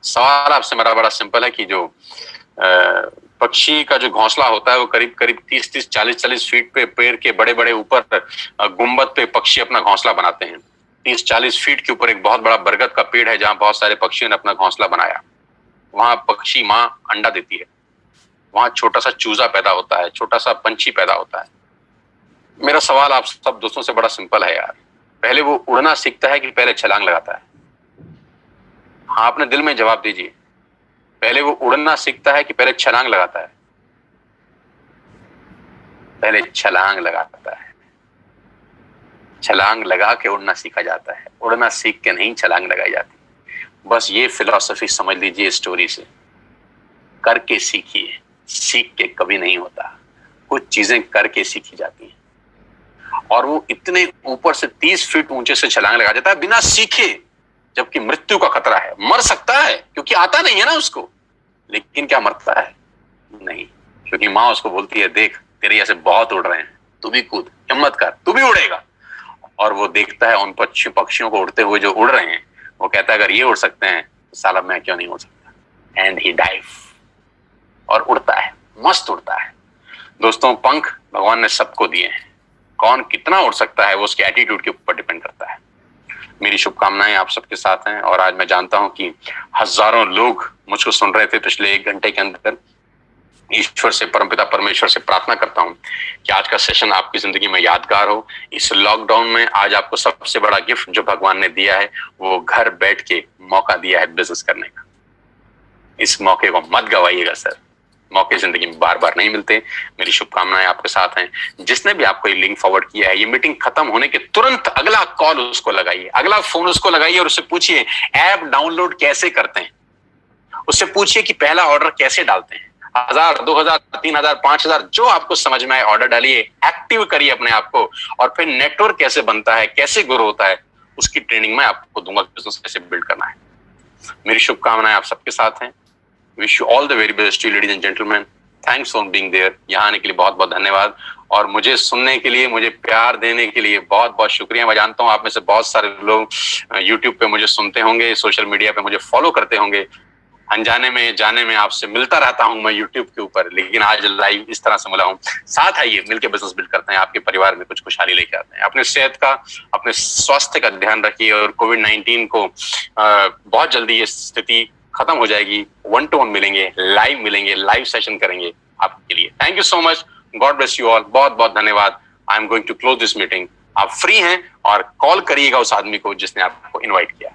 [SPEAKER 1] सवाल आपसे मेरा बड़ा सिंपल है कि जो पक्षी का जो घोंसला होता है वो करीब करीब 30-30, 40-40 फीट पे पेड़ के बड़े बड़े ऊपर गुंबद पे पक्षी अपना घोंसला बनाते हैं। 30-40 फीट के ऊपर एक बहुत बड़ा बरगद का पेड़ है जहां बहुत सारे पक्षियों ने अपना घोंसला बनाया। वहां पक्षी माँ अंडा देती है, वहां छोटा सा चूजा पैदा होता है, छोटा सा पंछी पैदा होता है। मेरा सवाल आप सब दोस्तों से बड़ा सिंपल है यार, पहले वो उड़ना सीखता है कि पहले छलांग लगाता है? हाँ, अपने दिल में जवाब दीजिए, पहले वो उड़ना सीखता है कि पहले छलांग लगाता है? पहले छलांग लगाता है। छलांग लगा के उड़ना सीखा जाता है, उड़ना सीख के नहीं छलांग लगाई जाती। बस ये फिलॉसफी समझ लीजिए स्टोरी से। करके सीखिए, सीख के कभी नहीं होता। कुछ चीजें करके सीखी जाती हैं। और वो इतने ऊपर से 30 फीट ऊंचे से छलांग लगा जाता है बिना सीखे, जबकि मृत्यु का खतरा है। मर सकता है क्योंकि आता नहीं है ना उसको, लेकिन क्या मरता है? नहीं, क्योंकि माँ उसको बोलती है, देख तेरे जैसे बहुत उड़ रहे हैं, तू भी कूद, हिम्मत कर, तू भी उड़ेगा। और वो देखता है उन पक्षियों को उड़ते हुए जो उड़ रहे हैं, वो कहता है अगर ये उड़ सकते हैं तो साला मैं क्यों नहीं उड़ सकता। एंड ही डाइव, और उड़ता है, मस्त उड़ता है। दोस्तों, पंख भगवान ने सबको दिए हैं, कौन कितना उड़ सकता है वो उसके एटीट्यूड के ऊपर डिपेंड करता है। मेरी शुभकामनाएं आप सबके साथ हैं। और आज मैं जानता हूं कि हजारों लोग मुझको सुन रहे थे पिछले 1 घंटे के अंदर। ईश्वर से, परमपिता परमेश्वर से प्रार्थना करता हूं कि आज का सेशन आपकी जिंदगी में यादगार हो। इस लॉकडाउन में आज आपको सबसे बड़ा गिफ्ट जो भगवान ने दिया है, वो घर बैठ के मौका दिया है बिजनेस करने का। इस मौके को मत गवाइएगा सर, मौके जिंदगी में बार बार नहीं मिलते। मेरी शुभकामनाएं आपके साथ हैं। जिसने भी आपको ये लिंक फॉरवर्ड किया है, ये मीटिंग खत्म होने के तुरंत अगला कॉल उसको लगाइए, अगला फोन उसको लगाइए और उससे पूछिए ऐप डाउनलोड कैसे करते हैं। उससे पूछिए कि पहला ऑर्डर कैसे डालते हैं। 1000, 2000, 3000, 5000 जो आपको समझ में आए ऑर्डर डालिए, एक्टिव करिए अपने आप को। और फिर नेटवर्क कैसे बनता है, कैसे ग्रो होता है, उसकी ट्रेनिंग मैं आपको दूंगा, बिजनेस कैसे बिल्ड करना है। मेरी शुभकामनाएं आप सबके साथ हैं। Wish you all the very best ladies and gentleman. Thanks for being there. यहाँ आने के लिए बहुत बहुत धन्यवाद, और मुझे सुनने के लिए, मुझे प्यार देने के लिए बहुत बहुत शुक्रिया। मैं जानता हूँ आप में से बहुत सारे लोग यूट्यूब पे मुझे सुनते होंगे, सोशल मीडिया पे मुझे फॉलो करते होंगे। अनजाने में जाने में आपसे मिलता रहता हूं मैं यूट्यूब के ऊपर, लेकिन आज लाइव इस तरह से मिला हूं। साथ आइए, मिलकर बिजनेस बिल्ड करते हैं, आपके परिवार में कुछ खुशहाली लेके आते हैं। अपने सेहत का, अपने स्वास्थ्य का ध्यान रखिए। और कोविड-19 को बहुत जल्दी ये स्थिति खत्म हो जाएगी। 1-to-1 मिलेंगे, लाइव सेशन करेंगे आपके लिए। Thank you so much, God bless you all. बहुत बहुत धन्यवाद। I am going to close this meeting. आप फ्री हैं और कॉल करिएगा उस आदमी को जिसने आपको इनवाइट किया।